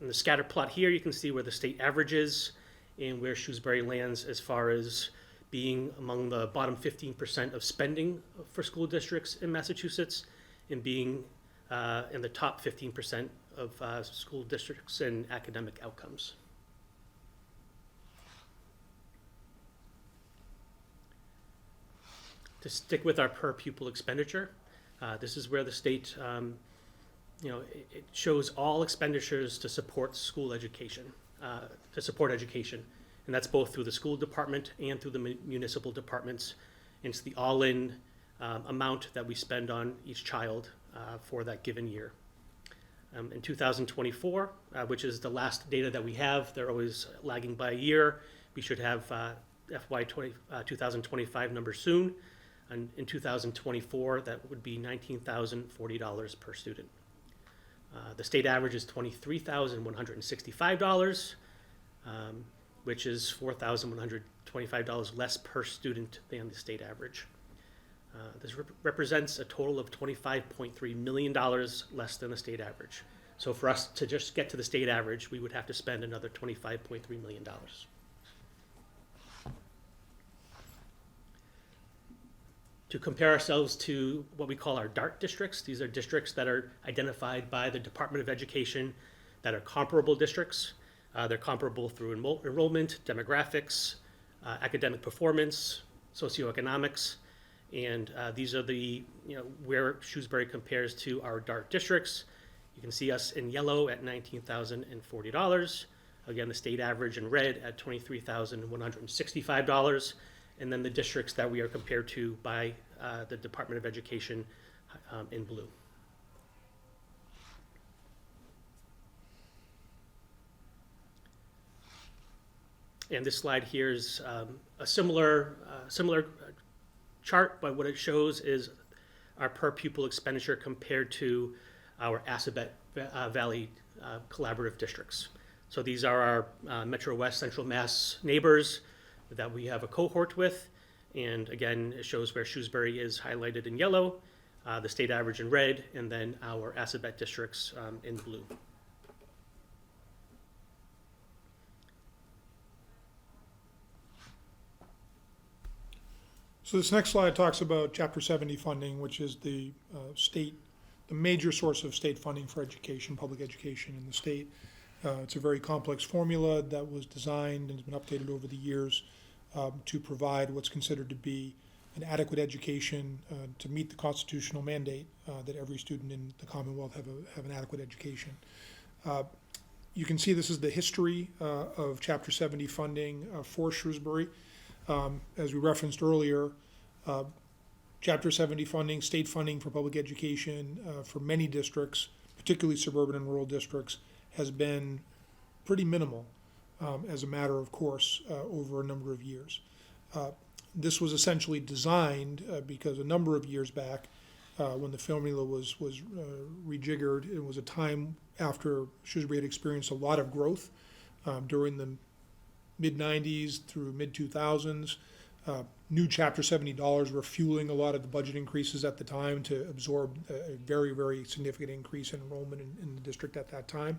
in the scatter plot here, you can see where the state average is and where Shrewsbury lands as far as being among the bottom 15% of spending for school districts in Massachusetts, and being in the top 15% of school districts and academic outcomes. To stick with our per pupil expenditure, this is where the state, it shows all expenditures to support school education, and that's both through the school department and through the municipal departments. And it's the all-in amount that we spend on each child for that given year. In 2024, which is the last data that we have, they're always lagging by a year. We should have FY 2025 numbers soon. And in 2024, that would be $19,040 per student. The state average is $23,165, which is $4,125 less per student than the state average. This represents a total of $25.3 million less than the state average. So for us to just get to the state average, we would have to spend another $25.3 million. To compare ourselves to what we call our DART districts, these are districts that are identified by the Department of Education that are comparable districts. They're comparable through enrollment, demographics, academic performance, socioeconomics, and these are the, where Shrewsbury compares to our DART districts. You can see us in yellow at $19,040. Again, the state average in red at $23,165. And then the districts that we are compared to by the Department of Education in blue. And this slide here is a similar chart, but what it shows is our per pupil expenditure compared to our Assabet Valley collaborative districts. So these are our Metro West Central Mass neighbors that we have a cohort with, and again, it shows where Shrewsbury is highlighted in yellow, the state average in red, and then our Assabet districts in blue. So this next slide talks about Chapter 70 funding, which is the major source of state funding for education, public education in the state. It's a very complex formula that was designed and has been updated over the years to provide what's considered to be an adequate education to meet the constitutional mandate that every student in the Commonwealth have an adequate education. You can see this is the history of Chapter 70 funding for Shrewsbury. As we referenced earlier, Chapter 70 funding, state funding for public education for many districts, particularly suburban and rural districts, has been pretty minimal as a matter of course over a number of years. This was essentially designed because a number of years back when the formula was rejiggered, it was a time after Shrewsbury had experienced a lot of growth during the mid-90s through mid-2000s. New Chapter 70 dollars were fueling a lot of the budget increases at the time to absorb a very, very significant increase in enrollment in the district at that time.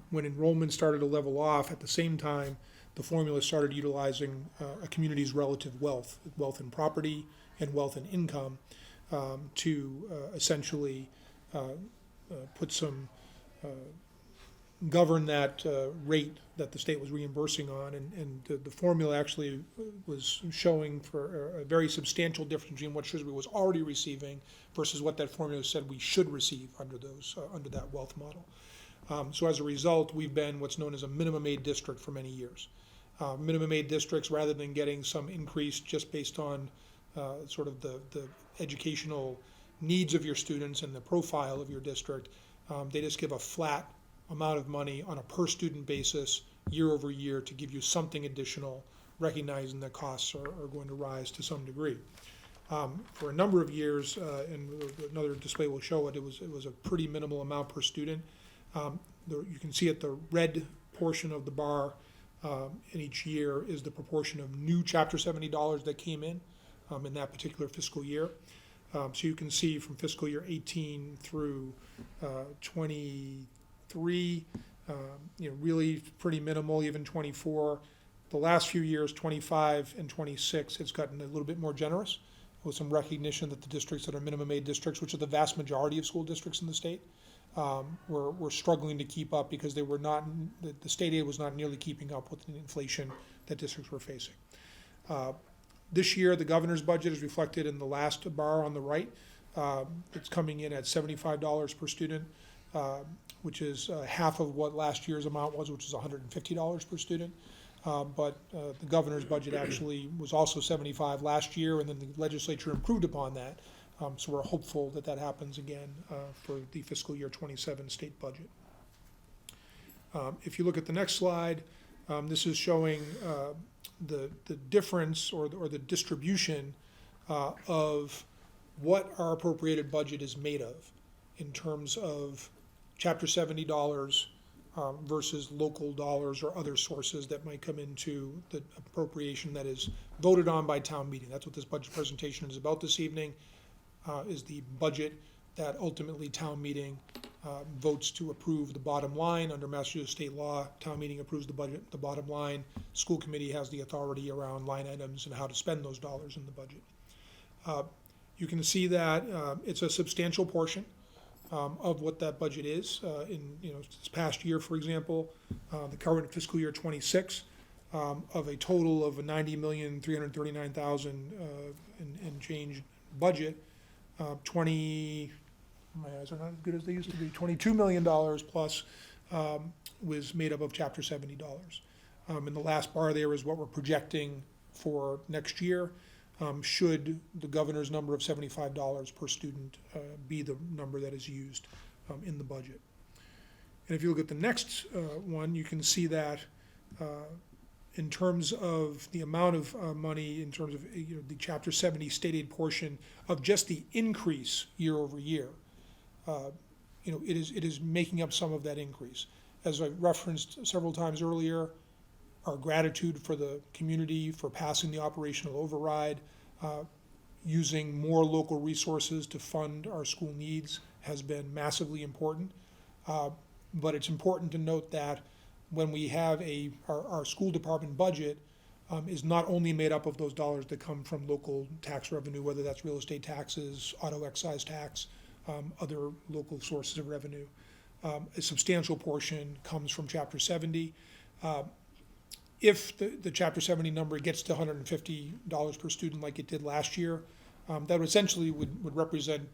When enrollment started to level off, at the same time, the formula started utilizing a community's relative wealth in property and wealth in income, to essentially put some govern that rate that the state was reimbursing on, and the formula actually was showing for a very substantial difference between what Shrewsbury was already receiving versus what that formula said we should receive under that wealth model. So as a result, we've been what's known as a minimum aid district for many years. Minimum aid districts, rather than getting some increase just based on sort of the educational needs of your students and the profile of your district. They just give a flat amount of money on a per-student basis year over year to give you something additional, recognizing that costs are going to rise to some degree. For a number of years, and another display will show it, it was a pretty minimal amount per student. You can see at the red portion of the bar in each year is the proportion of new Chapter 70 dollars that came in that particular fiscal year. So you can see from fiscal year 18 through 23, really pretty minimal, even 24. The last few years, 25 and 26, it's gotten a little bit more generous with some recognition that the districts that are minimum aid districts, which are the vast majority of school districts in the state, were struggling to keep up because they were not, the state aid was not nearly keeping up with the inflation that districts were facing. This year, the governor's budget is reflected in the last bar on the right. It's coming in at $75 per student, which is half of what last year's amount was, which is $150 per student. But the governor's budget actually was also 75 last year, and then the legislature improved upon that. So we're hopeful that that happens again for the fiscal year 27 state budget. If you look at the next slide, this is showing the difference or the distribution of what our appropriated budget is made of in terms of Chapter 70 dollars versus local dollars or other sources that might come into the appropriation that is voted on by town meeting. That's what this budget presentation is about this evening, is the budget that ultimately town meeting votes to approve the bottom line. Under Massachusetts state law, town meeting approves the budget, the bottom line. School committee has the authority around line items and how to spend those dollars in the budget. You can see that it's a substantial portion of what that budget is. In this past year, for example, the current fiscal year 26, of a total of $90,339,000 and change budget, my eyes are not as good as they used to be, $22 million plus was made up of Chapter 70 dollars. And the last bar there is what we're projecting for next year, should the governor's number of $75 per student be the number that is used in the budget. And if you look at the next one, you can see that in terms of the amount of money, in terms of the Chapter 70 state aid portion of just the increase year over year, it is making up some of that increase. As I referenced several times earlier, our gratitude for the community for passing the operational override, using more local resources to fund our school needs has been massively important. But it's important to note that when we have our school department budget is not only made up of those dollars that come from local tax revenue, whether that's real estate taxes, auto excise tax, other local sources of revenue. A substantial portion comes from Chapter 70. If the Chapter 70 number gets to $150 per student like it did last year, that essentially would represent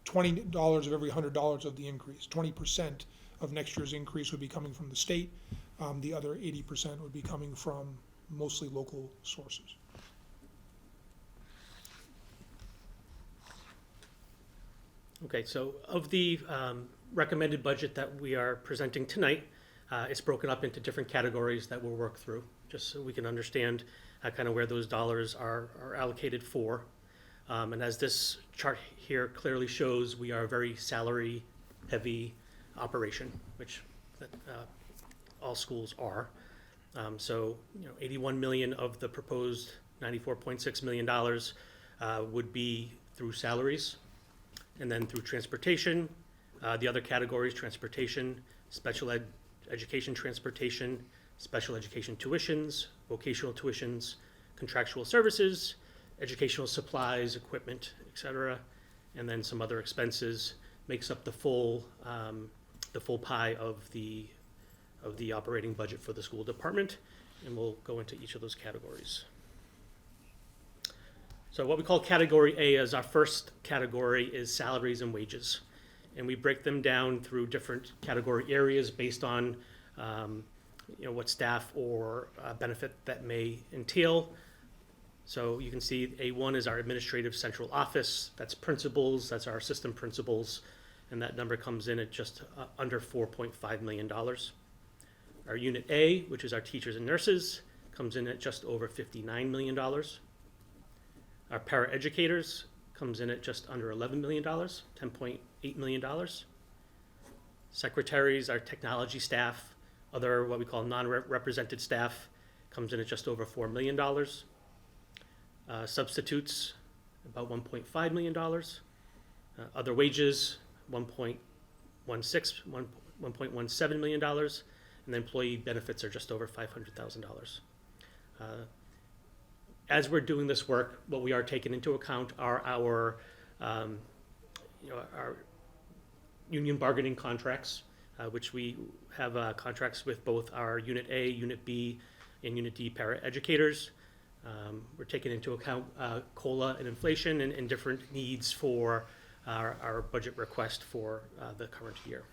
$20 of every $100 of the increase. 20% of next year's increase would be coming from the state. The other 80% would be coming from mostly local sources. Okay, so of the recommended budget that we are presenting tonight, it's broken up into different categories that we'll work through, just so we can understand kind of where those dollars are allocated for. And as this chart here clearly shows, we are a very salary-heavy operation, which all schools are. So, $81 million of the proposed $94.6 million would be through salaries, and then through transportation. The other categories: transportation, special education transportation, special education tuitions, vocational tuitions, contractual services, educational supplies, equipment, etc., and then some other expenses makes up the full pie of the operating budget for the school department, and we'll go into each of those categories. So what we call Category A as our first category is salaries and wages. And we break them down through different category areas based on what staff or benefit that may entail. So you can see A1 is our administrative central office, that's principals, that's our assistant principals, and that number comes in at just under $4.5 million. Our Unit A, which is our teachers and nurses, comes in at just over $59 million. Our paraeducators comes in at just under $11 million, $10.8 million. Secretaries, our technology staff, other what we call non-represented staff, comes in at just over $4 million. Substitutes, about $1.5 million. Other wages, $1.17 million. And the employee benefits are just over $500,000. As we're doing this work, what we are taking into account are our union bargaining contracts, which we have contracts with both our Unit A, Unit B, and Unit D paraeducators. We're taking into account COLA and inflation and different needs for our budget request for the current year.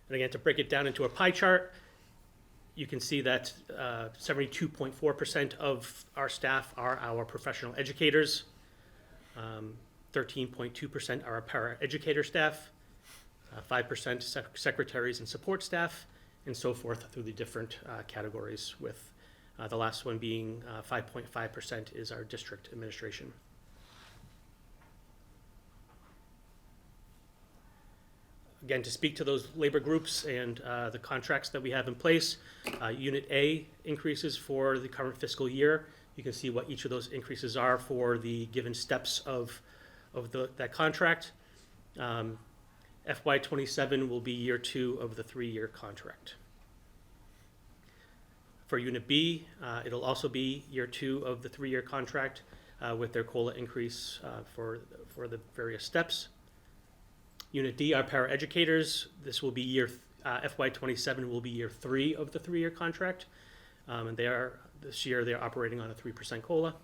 And again, to break it down into a pie chart, you can see that 72.4% of our staff are our professional educators. 13.2% are our paraeducator staff, 5% secretaries and support staff, and so forth through the different categories, with the last one being 5.5% is our district administration. Again, to speak to those labor groups and the contracts that we have in place, Unit A increases for the current fiscal year. You can see what each of those increases are for the given steps of that contract. FY27 will be year 2 of the 3-year contract. For Unit B, it'll also be year 2 of the 3-year contract with their COLA increase for the various steps. Unit D, our paraeducators, this will be FY27 will be year 3 of the 3-year contract. And this year they're operating on a 3% COLA.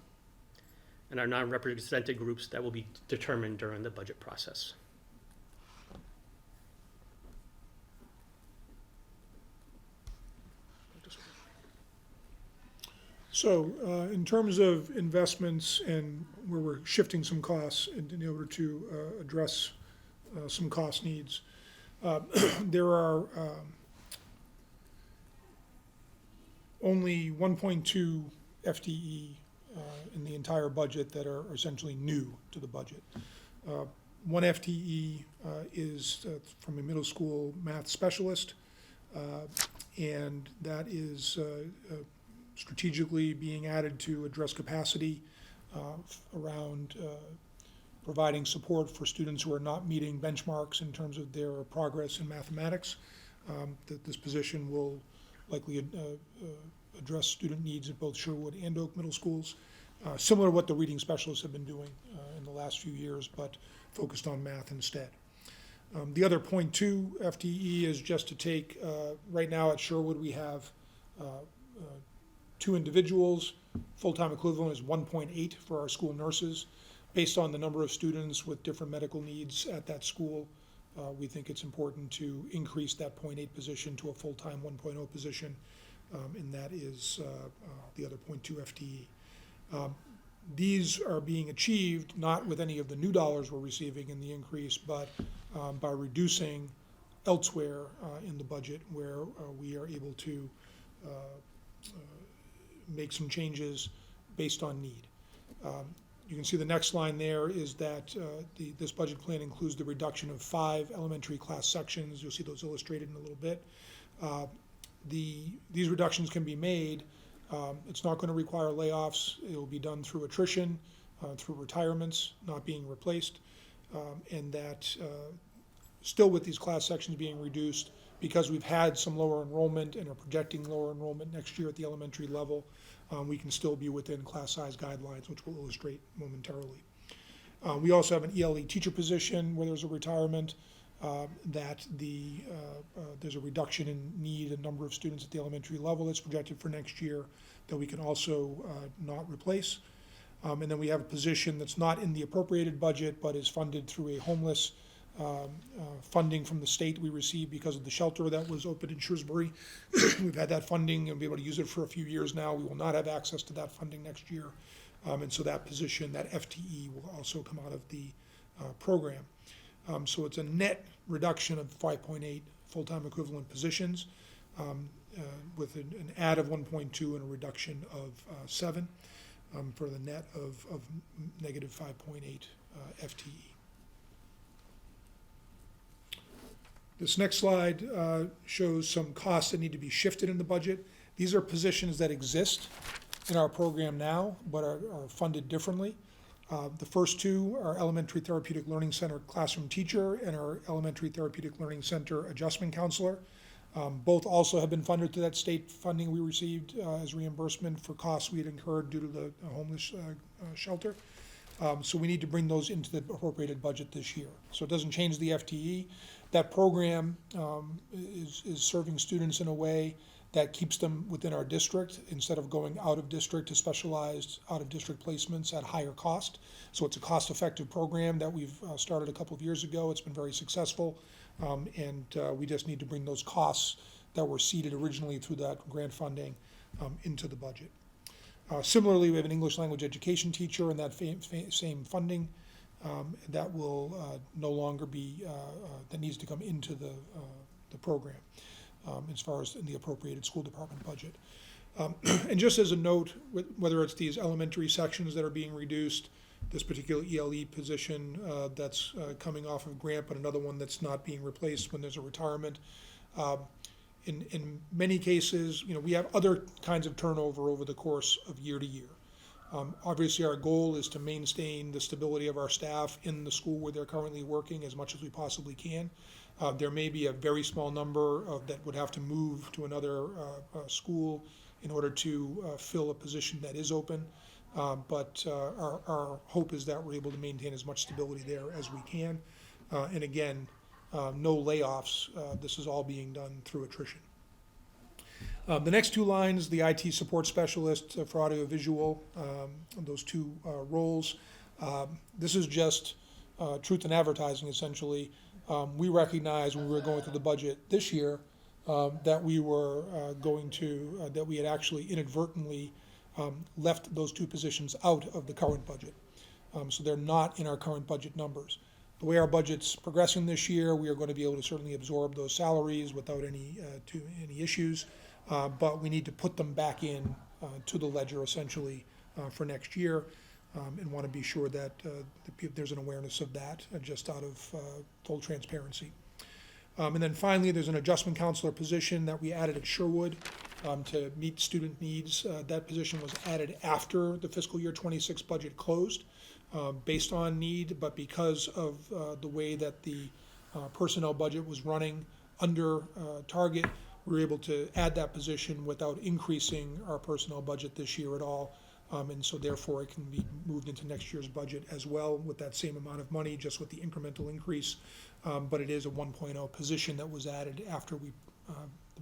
And our non-represented groups, that will be determined during the budget process. So in terms of investments and where we're shifting some costs in order to address some cost needs, there are only 1.2 FTE in the entire budget that are essentially new to the budget. 1 FTE is from a middle school math specialist, and that is strategically being added to address capacity around providing support for students who are not meeting benchmarks in terms of their progress in mathematics. That this position will likely address student needs at both Sherwood and Oak Middle Schools, similar to what the reading specialists have been doing in the last few years, but focused on math instead. The other 0.2 FTE is just to take, right now at Sherwood we have 2 individuals. Full-time equivalent is 1.8 for our school nurses. Based on the number of students with different medical needs at that school, we think it's important to increase that 0.8 position to a full-time 1.0 position, and that is the other 0.2 FTE. These are being achieved not with any of the new dollars we're receiving in the increase, but by reducing elsewhere in the budget where we are able to make some changes based on need. You can see the next line there is that this budget plan includes the reduction of 5 elementary class sections. You'll see those illustrated in a little bit. These reductions can be made. It's not going to require layoffs. It will be done through attrition, through retirements, not being replaced, and that still with these class sections being reduced, because we've had some lower enrollment and are projecting lower enrollment next year at the elementary level, we can still be within class size guidelines, which we'll illustrate momentarily. We also have an ELE teacher position where there's a retirement, that there's a reduction in need and number of students at the elementary level that's projected for next year that we can also not replace. And then we have a position that's not in the appropriated budget but is funded through a homeless funding from the state we received because of the shelter that was open in Shrewsbury. We've had that funding and be able to use it for a few years now. We will not have access to that funding next year. And so that position, that FTE, will also come out of the program. So it's a net reduction of 5.8 full-time equivalent positions, with an add of 1.2 and a reduction of 7, for the net of negative 5.8 FTE. This next slide shows some costs that need to be shifted in the budget. These are positions that exist in our program now, but are funded differently. The first two are Elementary Therapeutic Learning Center classroom teacher and our Elementary Therapeutic Learning Center adjustment counselor. Both also have been funded to that state funding we received as reimbursement for costs we had incurred due to the homeless shelter. So we need to bring those into the appropriated budget this year. So it doesn't change the FTE. That program is serving students in a way that keeps them within our district instead of going out of district to specialized out of district placements at higher cost. So it's a cost-effective program that we've started a couple of years ago. It's been very successful, and we just need to bring those costs that were seeded originally through that grant funding into the budget. Similarly, we have an English language education teacher and that same funding that will no longer be, that needs to come into the program as far as in the appropriated school department budget. And just as a note, whether it's these elementary sections that are being reduced, this particular ELE position that's coming off of grant, but another one that's not being replaced when there's a retirement. In many cases, we have other kinds of turnover over the course of year to year. Obviously, our goal is to maintain the stability of our staff in the school where they're currently working as much as we possibly can. There may be a very small number that would have to move to another school in order to fill a position that is open. But our hope is that we're able to maintain as much stability there as we can. And again, no layoffs. This is all being done through attrition. The next two lines, the IT support specialist for audiovisual, those two roles. This is just truth in advertising, essentially. We recognized when we were going through the budget this year that we were that we had actually inadvertently left those two positions out of the current budget. So they're not in our current budget numbers. The way our budget's progressing this year, we are going to be able to certainly absorb those salaries without any issues, but we need to put them back in to the ledger essentially for next year, and want to be sure that there's an awareness of that just out of full transparency. And then finally, there's an adjustment counselor position that we added at Sherwood to meet student needs. That position was added after the fiscal year 26 budget closed, based on need, but because of the way that the personnel budget was running under target, we were able to add that position without increasing our personnel budget this year at all. And so therefore it can be moved into next year's budget as well with that same amount of money, just with the incremental increase. But it is a 1.0 position that was added after the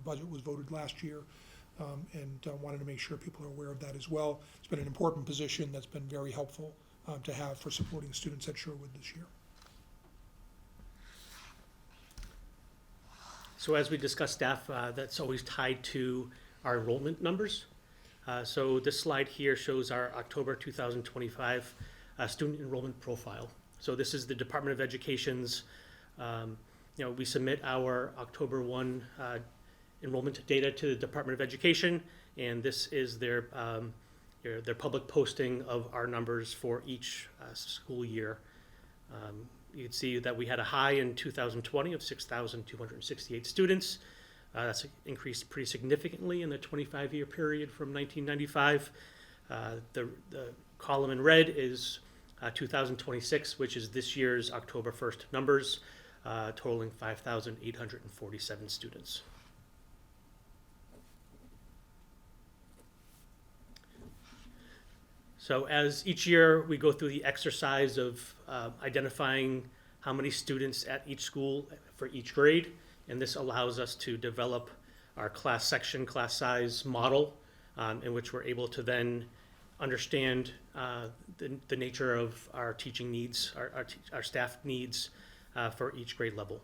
budget was voted last year. And wanted to make sure people are aware of that as well. It's been an important position that's been very helpful to have for supporting students at Sherwood this year. So as we discussed staff, that's always tied to our enrollment numbers. So this slide here shows our October 2025 student enrollment profile. So this is the Department of Education's, we submit our October 1 enrollment data to the Department of Education, and this is their public posting of our numbers for each school year. You can see that we had a high in 2020 of 6,268 students. That's increased pretty significantly in the 25-year period from 1995. The column in red is 2026, which is this year's October 1st numbers, totaling 5,847 students. So as each year we go through the exercise of identifying how many students at each school for each grade, and this allows us to develop our class section, class size model, in which we're able to then understand the nature of our teaching needs, our staff needs, for each grade level.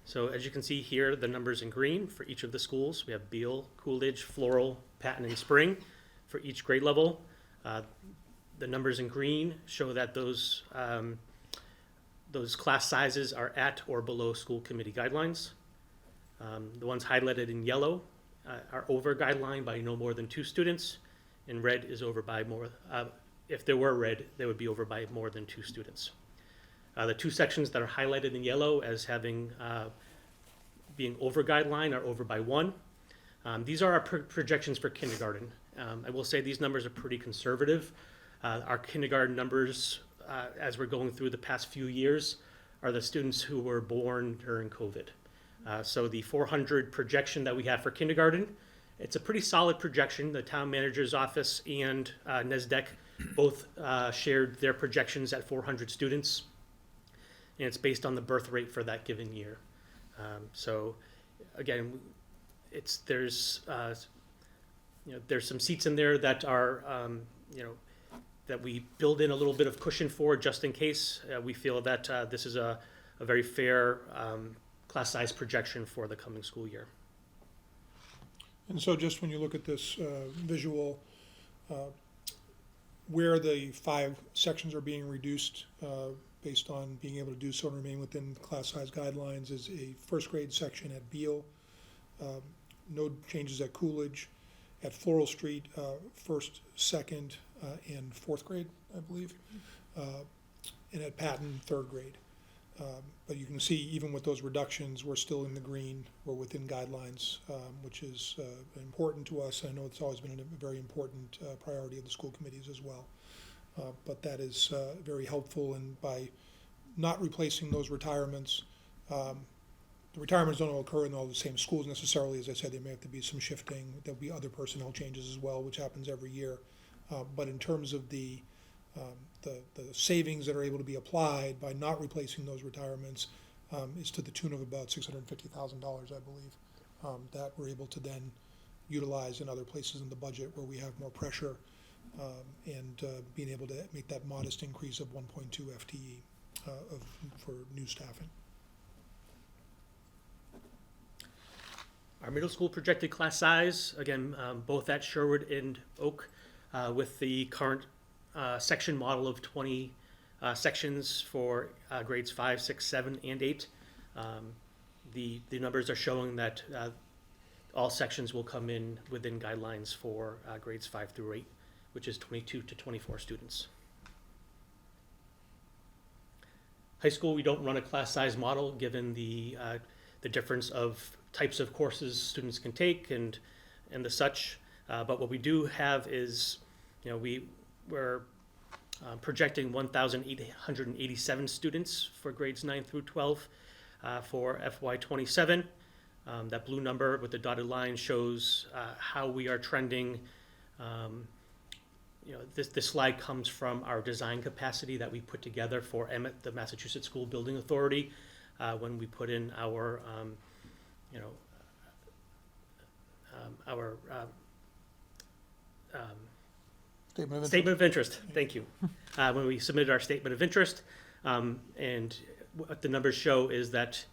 So as you can see here, the numbers in green for each of the schools. We have Beale, Coolidge, Floral, Patton, and Spring for each grade level. The numbers in green show that those class sizes are at or below school committee guidelines. The ones highlighted in yellow are over guideline by no more than 2 students, and red is over by more, if there were red, they would be over by more than 2 students. The 2 sections that are highlighted in yellow as having being over guideline are over by 1. These are our projections for kindergarten. I will say these numbers are pretty conservative. Our kindergarten numbers, as we're going through the past few years, are the students who were born during COVID. So the 400 projection that we have for kindergarten, it's a pretty solid projection. The town manager's office and NESDEC both shared their projections at 400 students, and it's based on the birth rate for that given year. So again, there's some seats in there that are that we build in a little bit of cushion for just in case. We feel that this is a very fair class size projection for the coming school year. And so just when you look at this visual, where the 5 sections are being reduced based on being able to do so and remain within class size guidelines is a first grade section at Beale, no changes at Coolidge, at Floral Street, first, second, and 4th grade, I believe, and at Patton, 3rd grade. But you can see even with those reductions, we're still in the green, we're within guidelines, which is important to us. I know it's always been a very important priority of the school committees as well. But that is very helpful, and by not replacing those retirements, the retirements don't all occur in all the same schools necessarily. As I said, there may have to be some shifting. There'll be other personnel changes as well, which happens every year. But in terms of the savings that are able to be applied by not replacing those retirements is to the tune of about $650,000, I believe, that we're able to then utilize in other places in the budget where we have more pressure, and being able to make that modest increase of 1.2 FTE for new staffing. Our middle school projected class size, again, both at Sherwood and Oak, with the current section model of 20 sections for grades 5, 6, 7, and 8. The numbers are showing that all sections will come in within guidelines for grades 5 through 8, which is 22 to 24 students. High school, we don't run a class size model given the difference of types of courses students can take and the such. But what we do have is, we're projecting 1,887 students for grades 9 through 12 for FY27. That blue number with the dotted line shows how we are trending. This slide comes from our design capacity that we put together for Emmett, the Massachusetts School Building Authority, when we put in our statement of interest. Thank you. When we submitted our statement of interest, and what the numbers show is that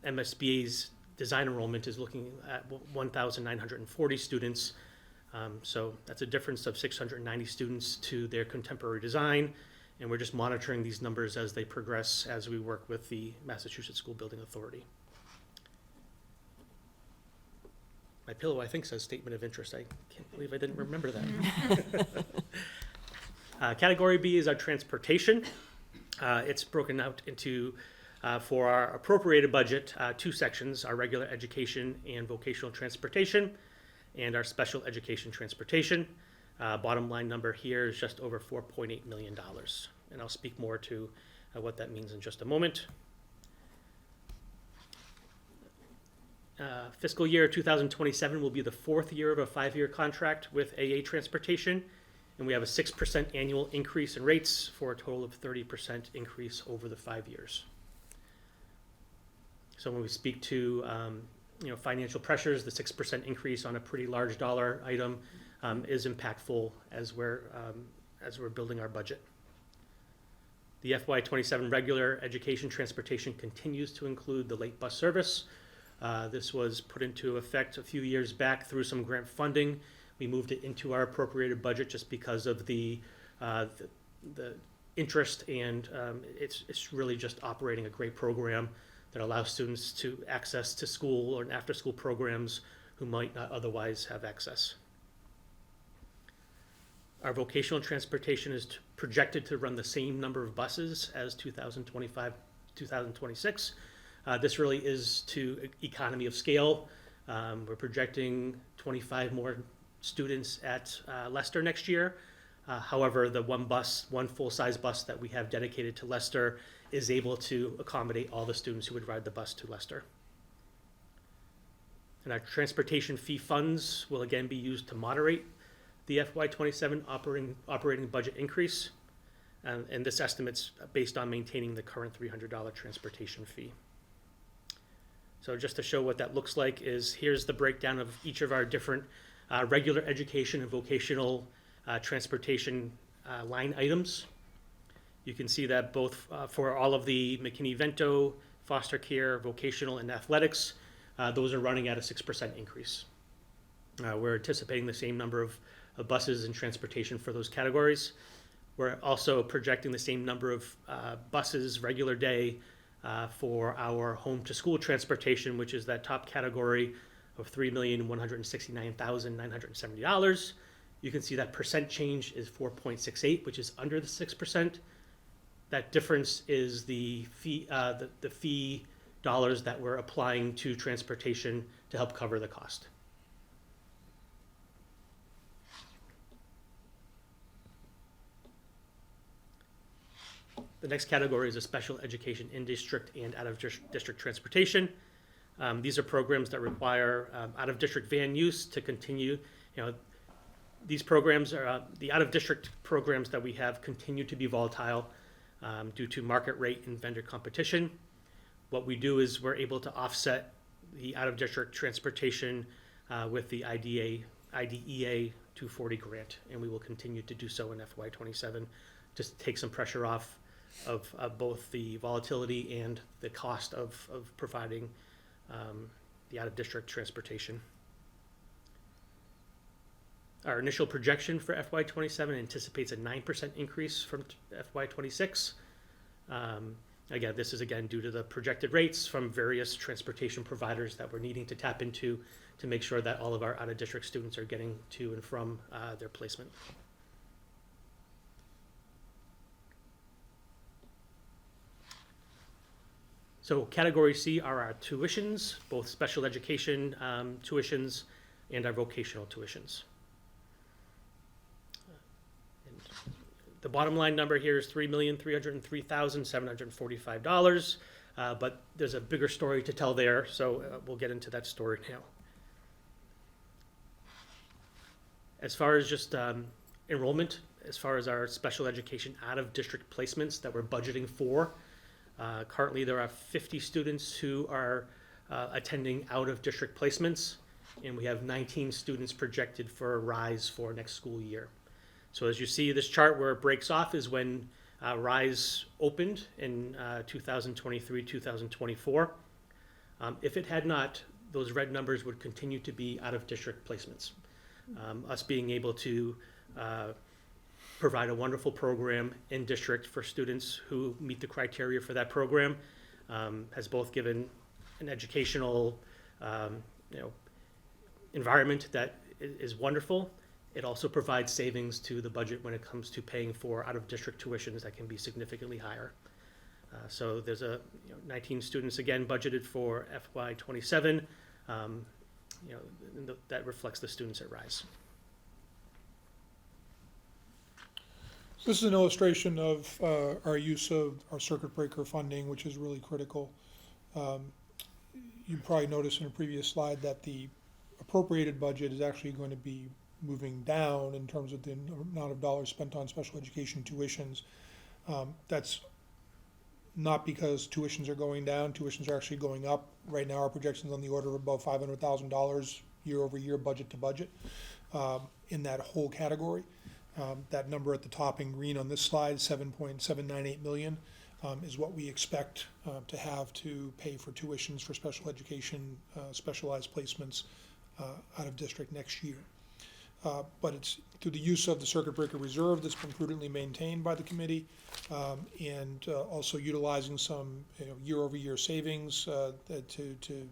MSBA's design enrollment is looking at 1,940 students. So that's a difference of 690 students to their contemporary design, and we're just monitoring these numbers as they progress as we work with the Massachusetts School Building Authority. My pillow, I think, says statement of interest. I can't believe I didn't remember that. Category B is our transportation. It's broken out into, for our appropriated budget, 2 sections, our regular education and vocational transportation, and our special education transportation. Bottom line number here is just over $4.8 million. And I'll speak more to what that means in just a moment. Fiscal year 2027 will be the 4th year of a 5-year contract with AA Transportation, and we have a 6% annual increase in rates for a total of 30% increase over the 5 years. So when we speak to financial pressures, the 6% increase on a pretty large dollar item is impactful as we're building our budget. The FY27 regular education transportation continues to include the late bus service. This was put into effect a few years back through some grant funding. We moved it into our appropriated budget just because of the interest, and it's really just operating a great program that allows students to access to school or after-school programs who might not otherwise have access. Our vocational transportation is projected to run the same number of buses as 2025, 2026. This really is to economy of scale. We're projecting 25 more students at Leicester next year. However, the one full-size bus that we have dedicated to Leicester is able to accommodate all the students who would ride the bus to Leicester. And our transportation fee funds will again be used to moderate the FY27 operating budget increase. And this estimate's based on maintaining the current $300 transportation fee. So just to show what that looks like is here's the breakdown of each of our different regular education and vocational transportation line items. You can see that both for all of the McKinney-Vento, foster care, vocational, and athletics, those are running at a 6% increase. We're anticipating the same number of buses and transportation for those categories. We're also projecting the same number of buses, regular day, for our home to school transportation, which is that top category of $3,169,970. You can see that percent change is 4.68, which is under the 6%. That difference is the fee dollars that we're applying to transportation to help cover the cost. The next category is a special education in-district and out-of-district transportation. These are programs that require out-of-district van use to continue. These programs are the out-of-district programs that we have continue to be volatile due to market rate and vendor competition. What we do is we're able to offset the out-of-district transportation with the IDEA 240 grant, and we will continue to do so in FY27, just to take some pressure off of both the volatility and the cost of providing the out-of-district transportation. Our initial projection for FY27 anticipates a 9% increase from FY26. Again, this is due to the projected rates from various transportation providers that we're needing to tap into to make sure that all of our out-of-district students are getting to and from their placement. So category C are our tuitions, both special education tuitions and our vocational tuitions. And the bottom line number here is $3,303,745, but there's a bigger story to tell there, so we'll get into that story now. As far as just enrollment, as far as our special education out-of-district placements that we're budgeting for, currently, there are 50 students who are attending out-of-district placements, and we have 19 students projected for a RISE for next school year. So as you see this chart where it breaks off is when RISE opened in 2023, 2024. If it had not, those red numbers would continue to be out-of-district placements. Us being able to provide a wonderful program in district for students who meet the criteria for that program has both given an educational environment that is wonderful. It also provides savings to the budget when it comes to paying for out-of-district tuitions that can be significantly higher. So there's 19 students again budgeted for FY27. That reflects the students at RISE. This is an illustration of our use of our circuit breaker funding, which is really critical. You probably noticed in a previous slide that the appropriated budget is actually going to be moving down in terms of the amount of dollars spent on special education tuitions. That's not because tuitions are going down. Tuitions are actually going up. Right now, our projections on the order of about $500,000 year over year, budget to budget, in that whole category. That number at the top in green on this slide, 7.798 million, is what we expect to have to pay for tuitions for special education, specialized placements out of district next year. But it's through the use of the circuit breaker reserve that's been prudently maintained by the committee, and also utilizing some year-over-year savings to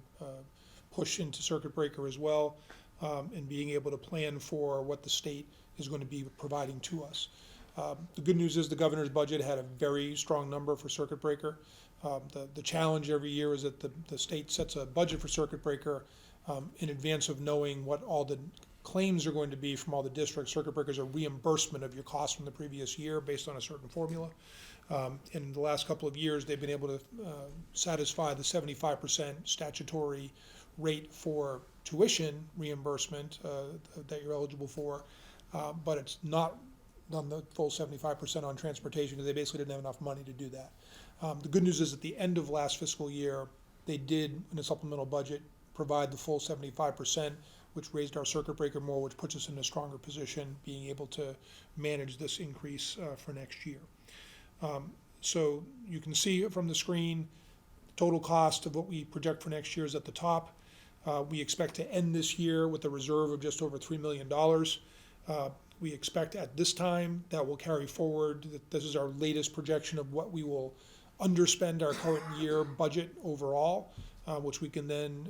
push into circuit breaker as well, and being able to plan for what the state is going to be providing to us. The good news is the governor's budget had a very strong number for circuit breaker. The challenge every year is that the state sets a budget for circuit breaker in advance of knowing what all the claims are going to be from all the districts. Circuit breakers are reimbursement of your costs from the previous year based on a certain formula. In the last couple of years, they've been able to satisfy the 75% statutory rate for tuition reimbursement that you're eligible for, but it's not done the full 75% on transportation because they basically didn't have enough money to do that. The good news is at the end of last fiscal year, they did, in a supplemental budget, provide the full 75%, which raised our circuit breaker more, which puts us in a stronger position, being able to manage this increase for next year. So you can see from the screen, total cost of what we project for next year is at the top. We expect to end this year with a reserve of just over $3 million. We expect at this time that will carry forward. This is our latest projection of what we will underspend our current year budget overall, which we can then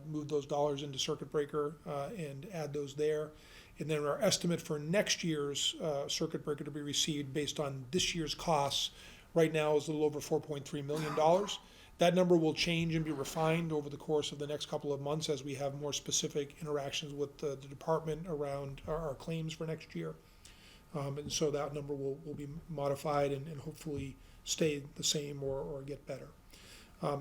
move those dollars into circuit breaker and add those there. And then our estimate for next year's circuit breaker to be received based on this year's costs right now is a little over $4.3 million. That number will change and be refined over the course of the next couple of months as we have more specific interactions with the department around our claims for next year. And so that number will be modified and hopefully stay the same or get better.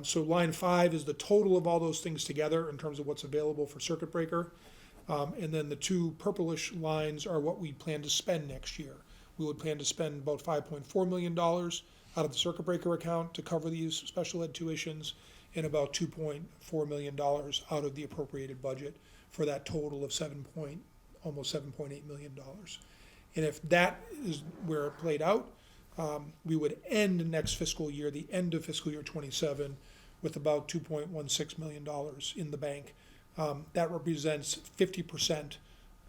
So line 5 is the total of all those things together in terms of what's available for circuit breaker. And then the two purplish lines are what we plan to spend next year. We would plan to spend about $5.4 million out of the circuit breaker account to cover these special ed tuitions, and about $2.4 million out of the appropriated budget for that total of almost $7.8 million. And if that is where it played out, we would end next fiscal year, the end of fiscal year 27, with about $2.16 million in the bank. That represents 50%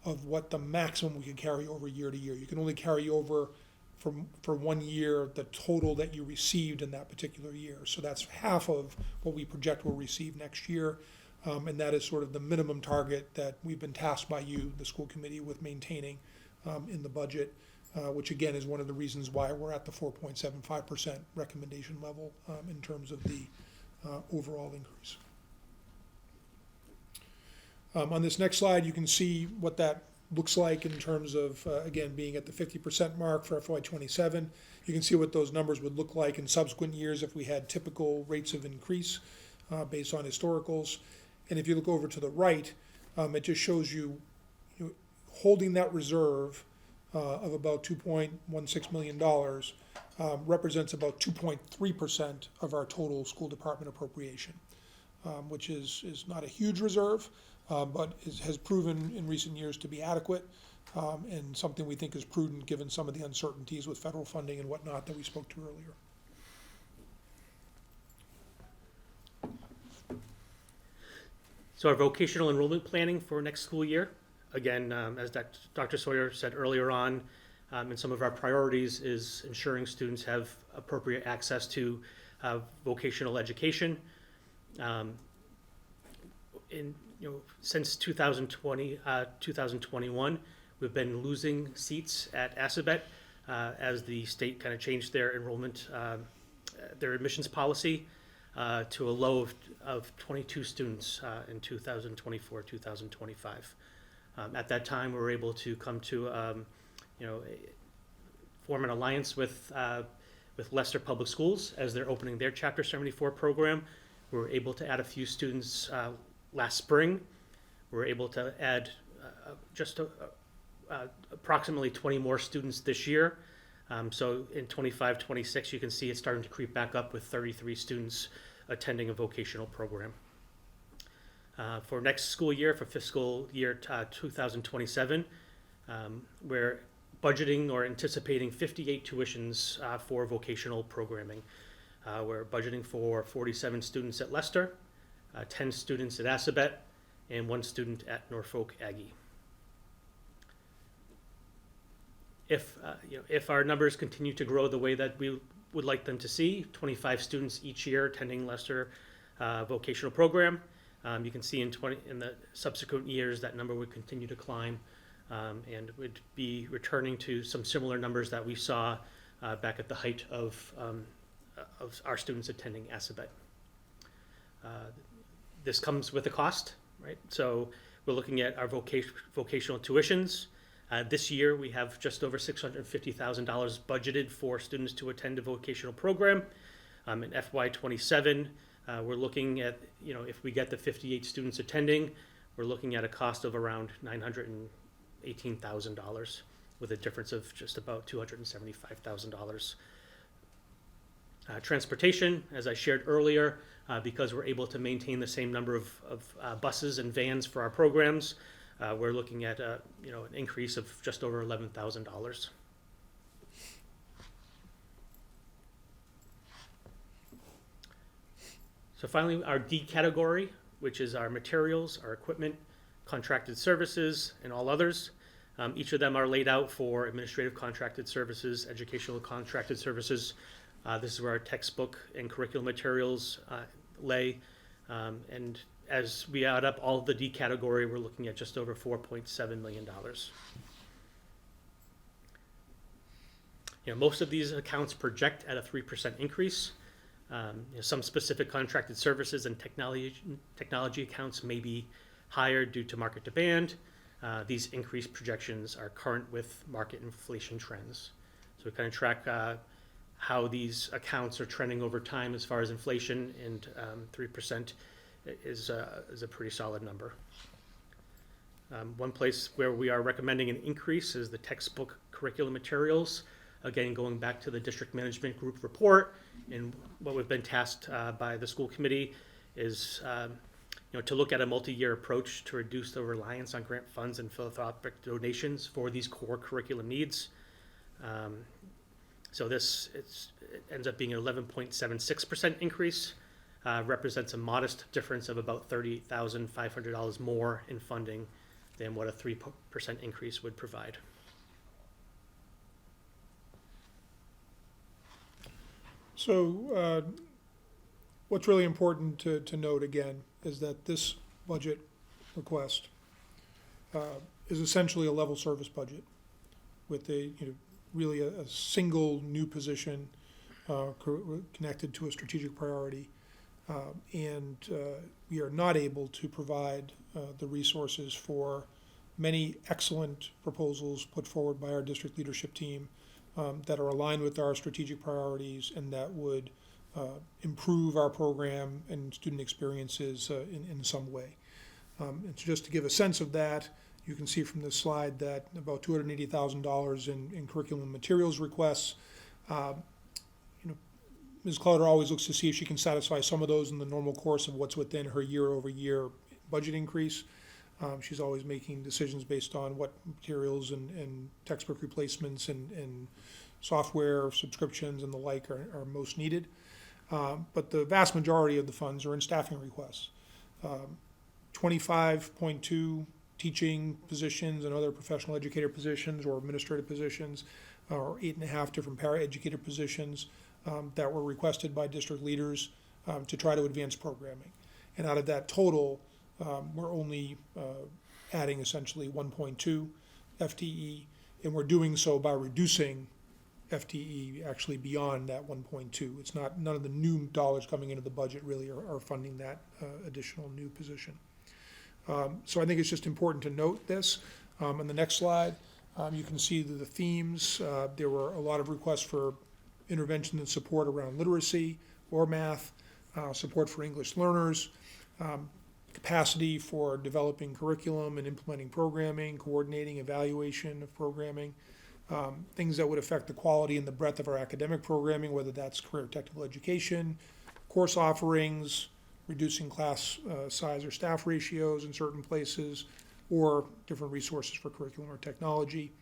of what the maximum we could carry over year to year. You can only carry over for 1 year the total that you received in that particular year. So that's half of what we project we'll receive next year. And that is sort of the minimum target that we've been tasked by you, the school committee, with maintaining in the budget, which again is one of the reasons why we're at the 4.75% recommendation level in terms of the overall increase. On this next slide, you can see what that looks like in terms of, again, being at the 50% mark for FY27. You can see what those numbers would look like in subsequent years if we had typical rates of increase based on historicals. And if you look over to the right, it just shows you, holding that reserve of about $2.16 million represents about 2.3% of our total school department appropriation, which is not a huge reserve, but has proven in recent years to be adequate and something we think is prudent given some of the uncertainties with federal funding and whatnot that we spoke to earlier. So our vocational enrollment planning for next school year, again, as Dr. Sawyer said earlier on, and some of our priorities is ensuring students have appropriate access to vocational education. Since 2020, 2021, we've been losing seats at Assabet as the state kind of changed their enrollment, their admissions policy to a low of 22 students in 2024, 2025. At that time, we were able to come to, form an alliance with Leicester Public Schools as they're opening their Chapter 74 program. We were able to add a few students last spring. We were able to add approximately 20 more students this year. So in 25, 26, you can see it's starting to creep back up with 33 students attending a vocational program. For next school year, for fiscal year 2027, we're budgeting or anticipating 58 tuitions for vocational programming. We're budgeting for 47 students at Leicester, 10 students at Assabet, and 1 student at Norfolk Aggie. If our numbers continue to grow the way that we would like them to see, 25 students each year attending Leicester vocational program, you can see in the subsequent years that number would continue to climb, and would be returning to some similar numbers that we saw back at the height of our students attending Assabet. This comes with a cost, right? So we're looking at our vocational tuitions. This year, we have just over $650,000 budgeted for students to attend a vocational program. In FY27, we're looking at, if we get the 58 students attending, we're looking at a cost of around $918,000, with a difference of just about $275,000. Transportation, as I shared earlier, because we're able to maintain the same number of buses and vans for our programs, we're looking at an increase of just over $11,000. So finally, our D category, which is our materials, our equipment, contracted services, and all others. Each of them are laid out for administrative contracted services, educational contracted services. This is where our textbook and curriculum materials lay. And as we add up all of the D category, we're looking at just over $4.7 million. Most of these accounts project at a 3% increase. Some specific contracted services and technology accounts may be higher due to market demand. These increased projections are current with market inflation trends. So we kind of track how these accounts are trending over time as far as inflation, and 3% is a pretty solid number. One place where we are recommending an increase is the textbook curriculum materials. Again, going back to the district management group report, and what we've been tasked by the school committee is to look at a multi-year approach to reduce the reliance on grant funds and philanthropic donations for these core curriculum needs. So it ends up being an 11.76% increase, represents a modest difference of about $30,500 more in funding than what a 3% increase would provide. So what's really important to note again is that this budget request is essentially a level service budget with really a single new position connected to a strategic priority. And we are not able to provide the resources for many excellent proposals put forward by our district leadership team that are aligned with our strategic priorities and that would improve our program and student experiences in some way. And just to give a sense of that, you can see from this slide that about $280,000 in curriculum materials requests. Ms. Clouder always looks to see if she can satisfy some of those in the normal course of what's within her year-over-year budget increase. She's always making decisions based on what materials and textbook replacements and software subscriptions and the like are most needed. But the vast majority of the funds are in staffing requests. 25.2 teaching positions and other professional educator positions or administrative positions, or 8.5 different paraeducator positions that were requested by district leaders to try to advance programming. And out of that total, we're only adding essentially 1.2 FTE, and we're doing so by reducing FTE actually beyond that 1.2. It's not, none of the new dollars coming into the budget really are funding that additional new position. So I think it's just important to note this. On the next slide, you can see the themes. There were a lot of requests for intervention and support around literacy or math, support for English learners, capacity for developing curriculum and implementing programming, coordinating evaluation of programming, things that would affect the quality and the breadth of our academic programming, whether that's career technical education, course offerings, reducing class size or staff ratios in certain places, or different resources for curriculum or technology.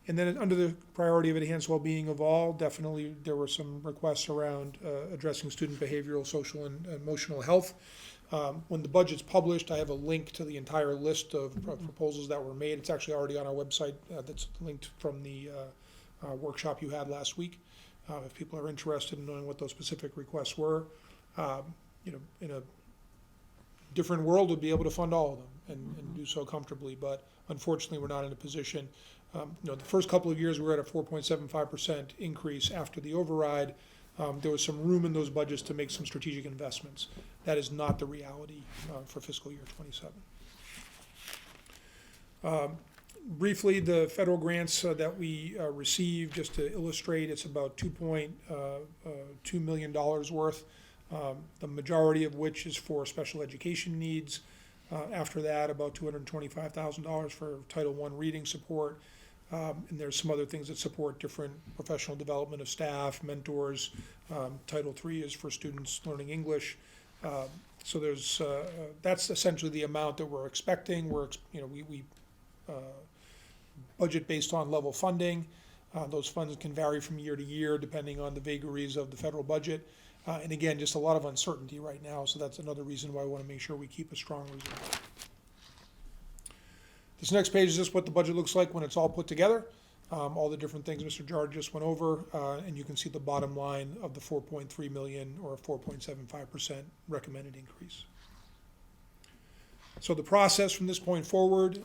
And then under the priority of enhanced well-being of all, definitely there were some requests around addressing student behavioral, social, and emotional health. When the budget's published, I have a link to the entire list of proposals that were made. It's actually already on our website. That's linked from the workshop you had last week. If people are interested in knowing what those specific requests were, in a different world, would be able to fund all of them and do so comfortably. But unfortunately, we're not in a position. The first couple of years, we were at a 4.75% increase after the override. There was some room in those budgets to make some strategic investments. That is not the reality for fiscal year '27. Briefly, the federal grants that we received, just to illustrate, it's about $2.2 million worth, the majority of which is for special education needs. After that, about $225,000 for Title I reading support. And there's some other things that support different professional development of staff, mentors. Title III is for students learning English. So there's that's essentially the amount that we're expecting. We budget based on level funding. Those funds can vary from year to year depending on the vagaries of the federal budget. And again, just a lot of uncertainty right now, so that's another reason why we want to make sure we keep a strong reserve. This next page is just what the budget looks like when it's all put together. All the different things Mr. Jard just went over, and you can see the bottom line of the 4.3 million or 4.75% recommended increase. So the process from this point forward,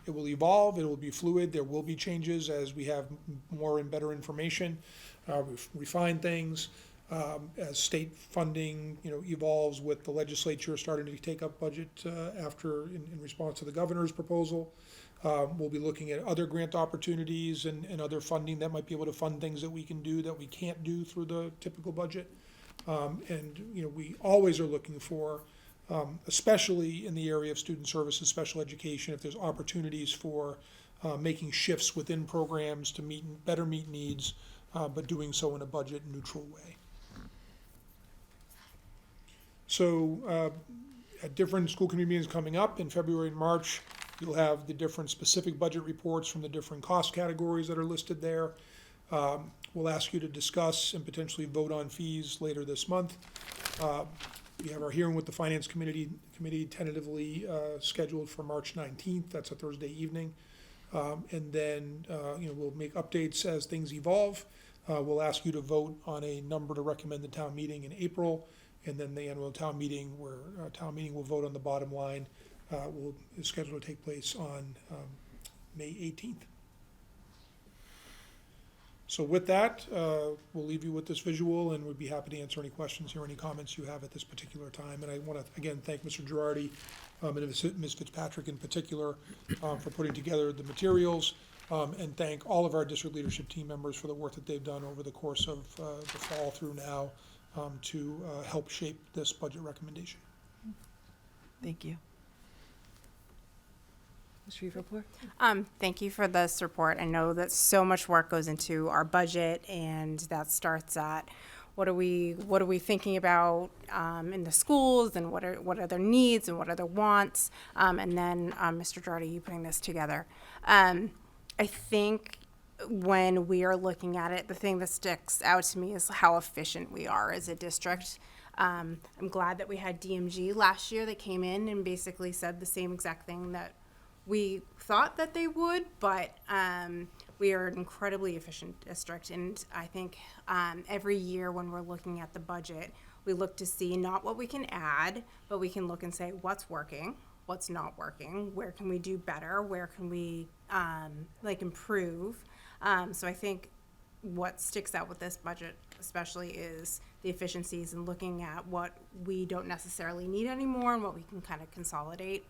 it will evolve, it will be fluid, there will be changes as we have more and better information, refine things. As state funding, evolves with the legislature starting to take up budget in response to the governor's proposal. We'll be looking at other grant opportunities and other funding that might be able to fund things that we can do that we can't do through the typical budget. We always are looking for, especially in the area of student services, special education, if there's opportunities for making shifts within programs to better meet needs, but doing so in a budget neutral way. So at different school committee meetings coming up in February and March, you'll have the different specific budget reports from the different cost categories that are listed there. We'll ask you to discuss and potentially vote on fees later this month. We have our hearing with the Finance Committee tentatively scheduled for March 19th. That's a Thursday evening. And then we'll make updates as things evolve. We'll ask you to vote on a number to recommend the town meeting in April. And then the annual town meeting, where town meeting will vote on the bottom line, is scheduled to take place on May 18th. So with that, we'll leave you with this visual, and we'd be happy to answer any questions or any comments you have at this particular time. And I want to, again, thank Mr. Girardi and Ms. Fitzpatrick in particular for putting together the materials, and thank all of our district leadership team members for the work that they've done over the course of the fall through now. To help shape this budget recommendation. Thank you. Ms. Shreveport? Thank you for this report. I know that so much work goes into our budget, and that starts at what are we thinking about in the schools, and what are their needs and what are their wants, and then Mr. Girardi, you putting this together. I think when we are looking at it, the thing that sticks out to me is how efficient we are as a district. I'm glad that we had DMG last year that came in and basically said the same exact thing that we thought that they would, but we are an incredibly efficient district. And I think every year when we're looking at the budget, we look to see not what we can add, but we can look and say what's working, what's not working, where can we do better, where can we improve. So I think what sticks out with this budget especially is the efficiencies and looking at what we don't necessarily need anymore and what we can kind of consolidate.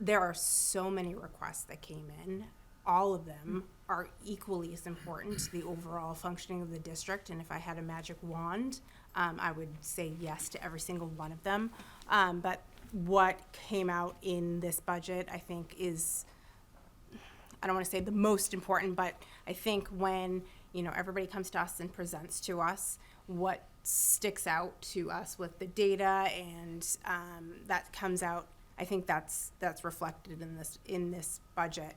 There are so many requests that came in. All of them are equally as important to the overall functioning of the district, and if I had a magic wand, I would say yes to every single one of them. But what came out in this budget, I think, is, I don't want to say the most important, but I think when everybody comes to us and presents to us what sticks out to us with the data, and that comes out, I think that's reflected in this budget.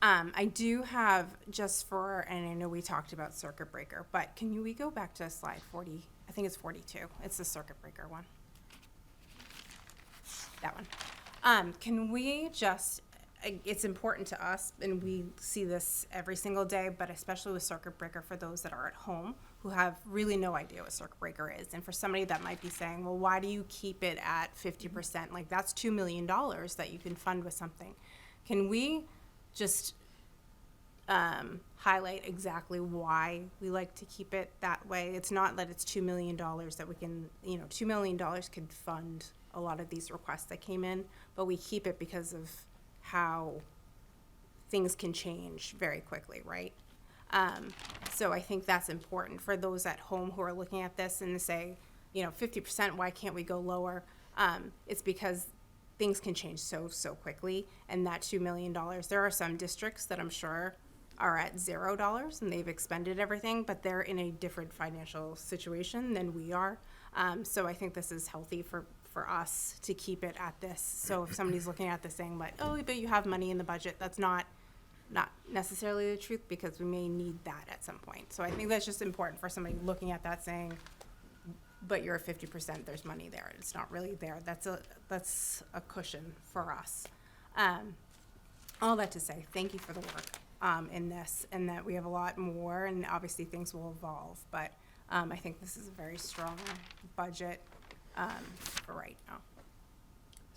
I do have, just for, and I know we talked about circuit breaker, but we go back to slide 40? I think it's 42. It's the circuit breaker one. That one. Can we just, it's important to us, and we see this every single day, but especially with circuit breaker for those that are at home who have really no idea what circuit breaker is. And for somebody that might be saying, well, why do you keep it at 50%? Like, that's $2 million that you can fund with something. Can we just highlight exactly why we like to keep it that way? It's not that it's $2 million that we can, $2 million could fund a lot of these requests that came in, but we keep it because of how things can change very quickly, right? So I think that's important for those at home who are looking at this and say, 50%, why can't we go lower? It's because things can change so quickly, and that $2 million, there are some districts that I'm sure are at $0 and they've expended everything, but they're in a different financial situation than we are. So I think this is healthy for us to keep it at this. So if somebody's looking at this saying like, oh, but you have money in the budget, that's not necessarily the truth, because we may need that at some point. So I think that's just important for somebody looking at that saying, but you're at 50%, there's money there. It's not really there. That's a cushion for us. All that to say, thank you for the work in this, and that we have a lot more, and obviously things will evolve, but I think this is a very strong budget for right now.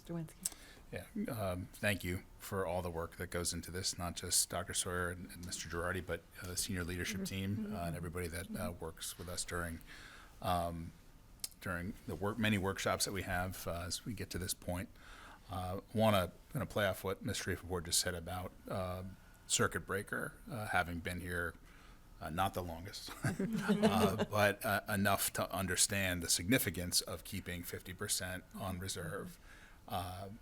Mr. Winsky. Yeah, thank you for all the work that goes into this, not just Dr. Sawyer and Mr. Girardi, but the senior leadership team and everybody that works with us during the many workshops that we have as we get to this point. Want to kind of play off what Ms. Shrewsbury just said about circuit breaker, having been here not the longest, but enough to understand the significance of keeping 50% on reserve.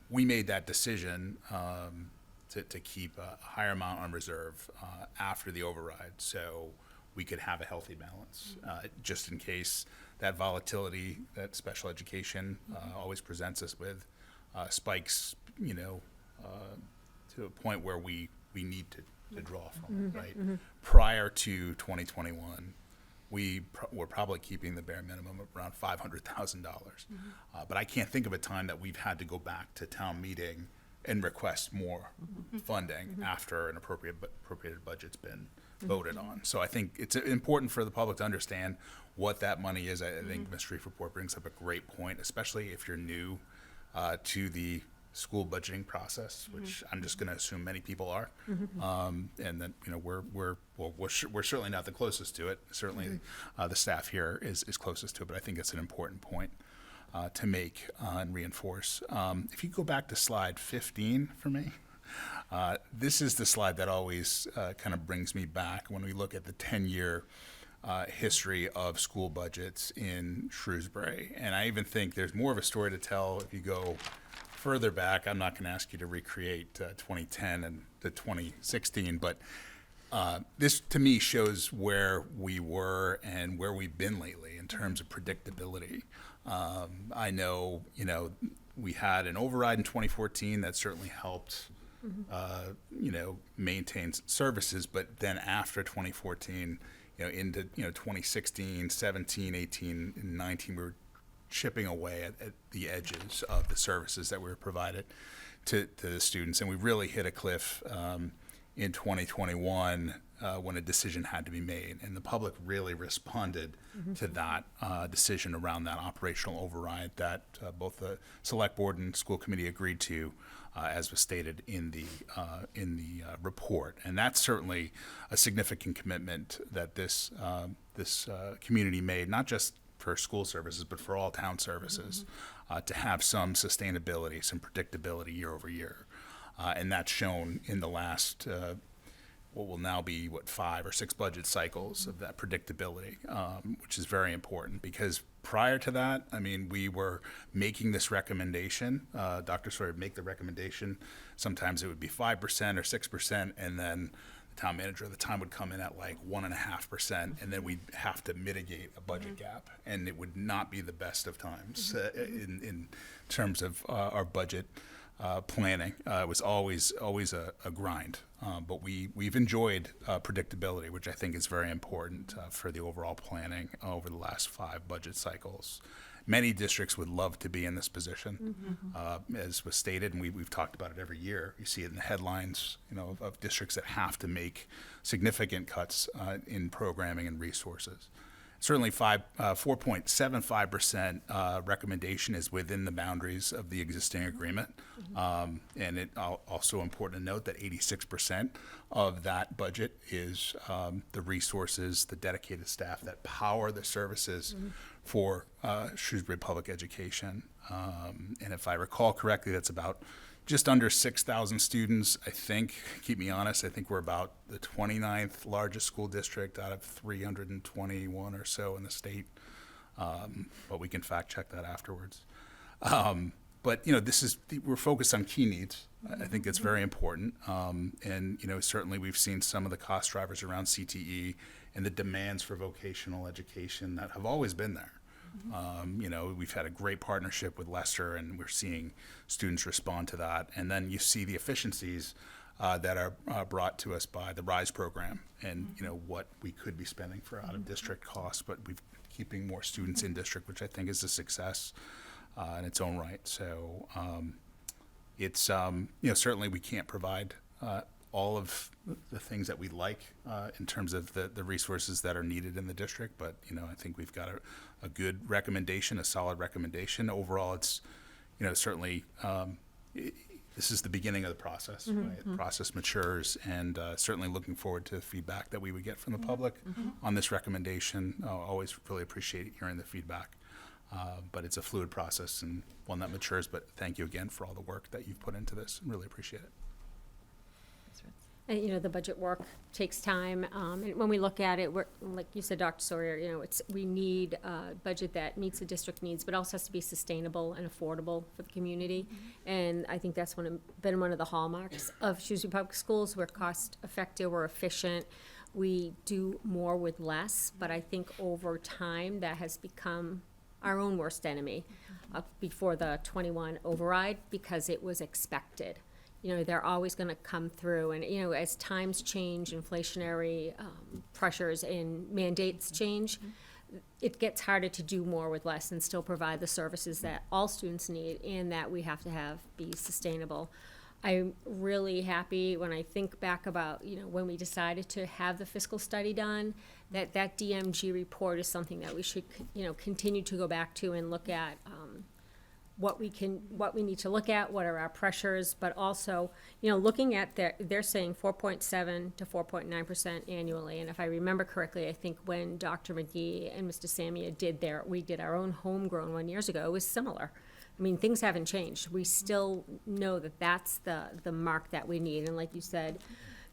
We made that decision to keep a higher amount on reserve after the override, so we could have a healthy balance, just in case that volatility that special education always presents us with spikes, to a point where we need to draw from, right? Prior to 2021, we're probably keeping the bare minimum of around $500,000. But I can't think of a time that we've had to go back to town meeting and request more funding after an appropriated budget's been voted on. So I think it's important for the public to understand what that money is. I think Ms. Shrewsbury brings up a great point, especially if you're new to the school budgeting process, which I'm just going to assume many people are, and then we're certainly not the closest to it. Certainly, the staff here is closest to it, but I think it's an important point to make and reinforce. If you go back to slide 15 for me, this is the slide that always kind of brings me back when we look at the 10-year history of school budgets in Shrewsbury, and I even think there's more of a story to tell if you go further back. I'm not going to ask you to recreate 2010 and the 2016, but this to me shows where we were and where we've been lately in terms of predictability. I know, we had an override in 2014 that certainly helped, maintain services, but then after 2014, into 2016, 17, 18, and 19, we were chipping away at the edges of the services that were provided to the students. And we really hit a cliff in 2021 when a decision had to be made. And the public really responded to that decision around that operational override that both the select board and school committee agreed to, as was stated in the report. And that's certainly a significant commitment that this community made, not just for school services, but for all town services, to have some sustainability, some predictability year over year. And that's shown in the last, what will now be, 5 or 6 budget cycles of that predictability, which is very important, because prior to that, we were making this recommendation. Dr. Sawyer would make the recommendation. Sometimes it would be 5% or 6%, and then the town manager at the time would come in at 1.5%, and then we'd have to mitigate a budget gap, and it would not be the best of times in terms of our budget planning. It was always a grind, but we've enjoyed predictability, which I think is very important for the overall planning over the last 5 budget cycles. Many districts would love to be in this position, as was stated, and we've talked about it every year. You see it in the headlines, of districts that have to make significant cuts in programming and resources. Certainly 4.75% recommendation is within the boundaries of the existing agreement. And it also important to note that 86% of that budget is the resources, the dedicated staff that power the services for Shrewsbury Public Education. And if I recall correctly, that's about just under 6,000 students, I think. Keep me honest, I think we're about the 29th largest school district out of 321 or so in the state. But we can fact check that afterwards. But we're focused on key needs. I think it's very important. And certainly we've seen some of the cost drivers around CTE and the demands for vocational education that have always been there. We've had a great partnership with Leicester, and we're seeing students respond to that. And then you see the efficiencies that are brought to us by the RISE program, and what we could be spending for out-of-district costs, but we're keeping more students in district, which I think is a success in its own right. So it's certainly we can't provide all of the things that we'd like in terms of the resources that are needed in the district, but I think we've got a good recommendation, a solid recommendation. Overall, it's certainly this is the beginning of the process. Right? The process matures, and certainly looking forward to the feedback that we would get from the public on this recommendation. Always really appreciate hearing the feedback. But it's a fluid process and one that matures. But thank you again for all the work that you've put into this. Really appreciate it. And, the budget work takes time, and when we look at it, we're, like you said, Dr. Sawyer, we need a budget that meets the district needs, but also has to be sustainable and affordable for the community. And I think that's been one of the hallmarks of Shrewsbury Public Schools. We're cost effective, we're efficient, we do more with less, but I think over time that has become our own worst enemy before the 21 override, because it was expected. They're always going to come through, and as times change, inflationary pressures and mandates change, it gets harder to do more with less and still provide the services that all students need and that we have to be sustainable. I'm really happy when I think back about when we decided to have the fiscal study done, that DMG report is something that we should continue to go back to and look at. What we need to look at, what are our pressures, but also, looking at they're saying 4.7 to 4.9% annually. And if I remember correctly, I think when Dr. McGee and Mr. Samia we did our own homegrown 1 year ago, it was similar. I mean, things haven't changed. We still know that that's the mark that we need. And like you said,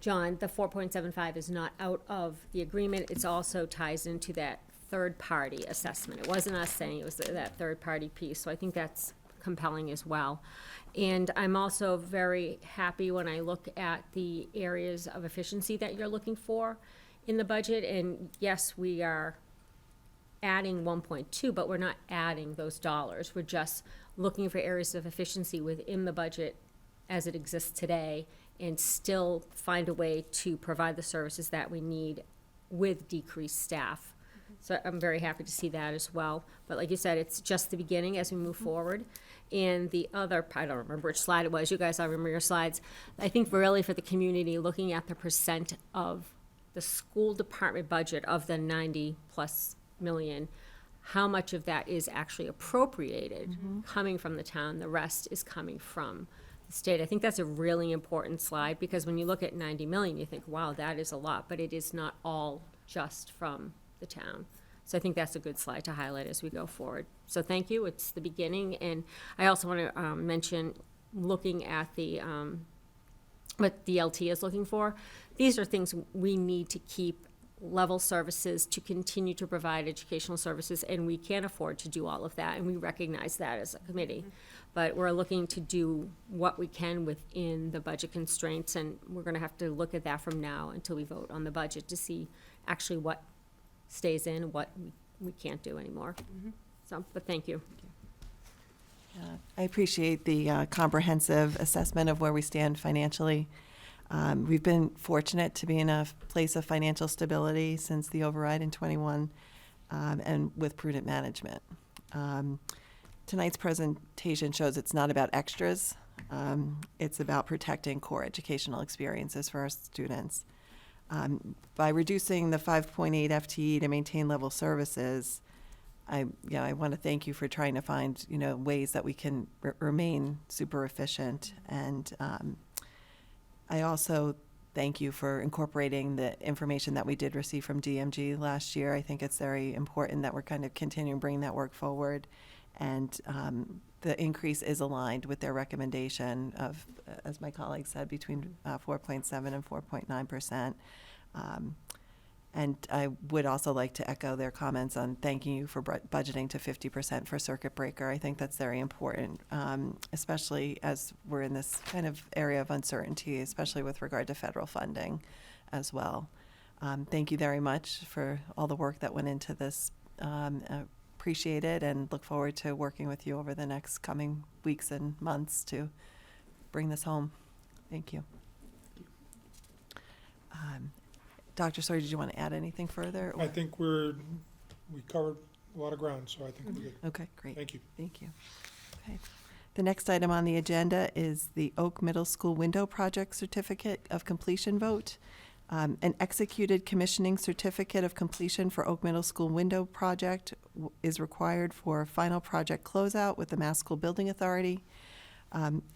John, the 4.75 is not out of the agreement. It's also ties into that third-party assessment. It wasn't us saying, it was that third-party piece. So I think that's compelling as well. And I'm also very happy when I look at the areas of efficiency that you're looking for in the budget. And yes, we are adding 1.2, but we're not adding those dollars. We're just looking for areas of efficiency within the budget as it exists today, and still find a way to provide the services that we need with decreased staff. So I'm very happy to see that as well. But like you said, it's just the beginning as we move forward. And the other, I don't remember which slide it was. You guys all remember your slides. I think really for the community, looking at the percent of the school department budget of the 90+ million, how much of that is actually appropriated coming from the town. The rest is coming from the state. I think that's a really important slide, because when you look at 90 million, you think, wow, that is a lot, but it is not all just from the town. So I think that's a good slide to highlight as we go forward. So thank you, it's the beginning. And I also want to mention, looking at what the LT is looking for, these are things we need to keep level services to continue to provide educational services, and we can't afford to do all of that, and we recognize that as a committee. But we're looking to do what we can within the budget constraints, and we're going to have to look at that from now until we vote on the budget to see actually what stays in, what we can't do anymore. So, but thank you. I appreciate the comprehensive assessment of where we stand financially. We've been fortunate to be in a place of financial stability since the override in '21, and with prudent management. Tonight's presentation shows it's not about extras. It's about protecting core educational experiences for our students. By reducing the 5.8 FTE to maintain level services, I want to thank you for trying to find, ways that we can remain super efficient. And I also thank you for incorporating the information that we did receive from DMG last year. I think it's very important that we're kind of continuing bringing that work forward. And the increase is aligned with their recommendation of, as my colleague said, between 4.7 and 4.9%. And I would also like to echo their comments on thanking you for budgeting to 50% for circuit breaker. I think that's very important, especially as we're in this kind of area of uncertainty, especially with regard to federal funding as well. Thank you very much for all the work that went into this. Appreciate it and look forward to working with you over the next coming weeks and months to bring this home. Thank you. Dr. Sawyer, did you want to add anything further? I think we covered a lot of ground, so I think we're good. Okay, great. Thank you. Thank you. Okay. The next item on the agenda is the Oak Middle School Window Project Certificate of Completion vote. An executed commissioning certificate of completion for Oak Middle School Window Project is required for final project closeout with the Mass School Building Authority.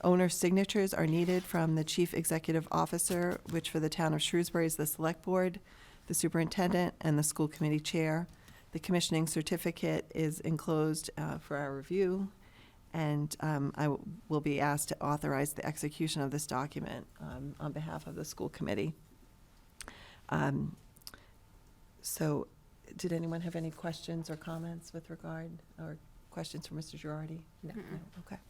Owner signatures are needed from the Chief Executive Officer, which for the town of Shrewsbury is the Select Board, the Superintendent, and the School Committee Chair. The commissioning certificate is enclosed for our review, and I will be asked to authorize the execution of this document on behalf of the school committee. So did anyone have any questions or comments with regard, or questions for Mr. Girardi? No. Okay.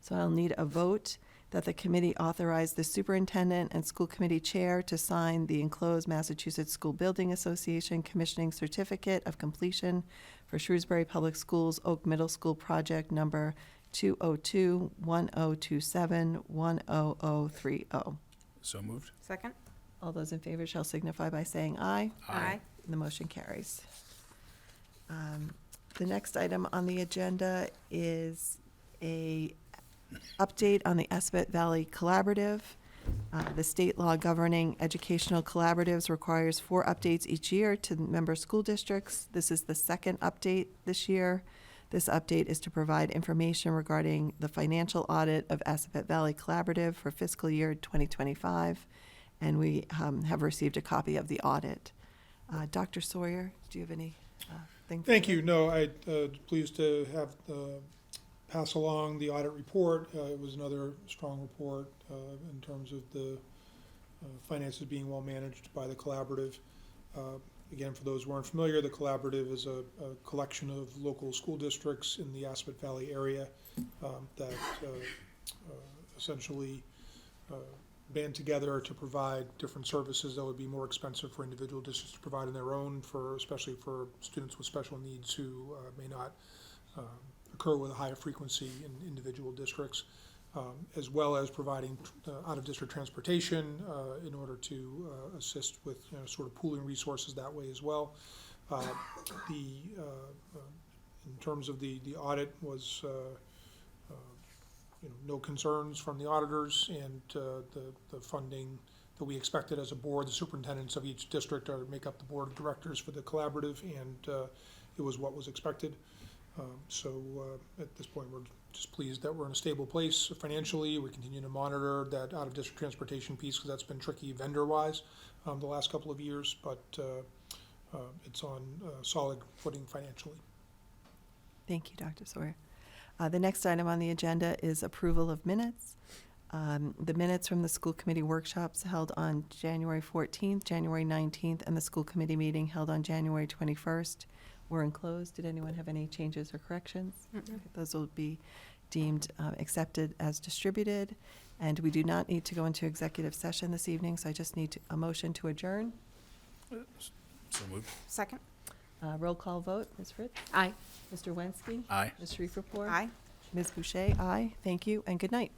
So I'll need a vote that the committee authorize the superintendent and school committee chair to sign the enclosed Massachusetts School Building Association commissioning certificate of completion for Shrewsbury Public Schools Oak Middle School project number 202-1027-10030. So moved. Second? All those in favor shall signify by saying aye. Aye. And the motion carries. The next item on the agenda is a update on the Aspet Valley Collaborative. The state law governing educational collaboratives requires 4 updates each year to member school districts. This is the second update this year. This update is to provide information regarding the financial audit of Aspet Valley Collaborative for fiscal year 2025, and we have received a copy of the audit. Dr. Sawyer, do you have any thing? Thank you. No, I'm pleased to have pass along the audit report. It was another strong report in terms of the finances being well managed by the collaborative. Again, for those who aren't familiar, the collaborative is a collection of local school districts in the Aspet Valley area that essentially band together to provide different services that would be more expensive for individual districts to provide on their own, especially for students with special needs who may not occur with a higher frequency in individual districts, as well as providing out-of-district transportation in order to assist with sort of pooling resources that way as well. In terms of the audit was no concerns from the auditors, and the funding that we expected as a board. The superintendents of each district make up the board of directors for the collaborative, and it was what was expected. So at this point, we're just pleased that we're in a stable place financially. We continue to monitor that out-of-district transportation piece because that's been tricky vendor-wise the last couple of years, but it's on solid footing financially. Thank you, Dr. Sawyer. The next item on the agenda is approval of minutes. The minutes from the school committee workshops held on January 14th, January 19th, and the school committee meeting held on January 21st were enclosed. Did anyone have any changes or corrections? Okay, those will be deemed accepted as distributed. And we do not need to go into executive session this evening, so I just need a motion to adjourn. So moved. Second? Roll call vote. Ms. Fritz? Aye. Mr. Wensky? Aye. Ms. Shriefrapour? Aye. Ms. Boucher, aye. Thank you, and good night.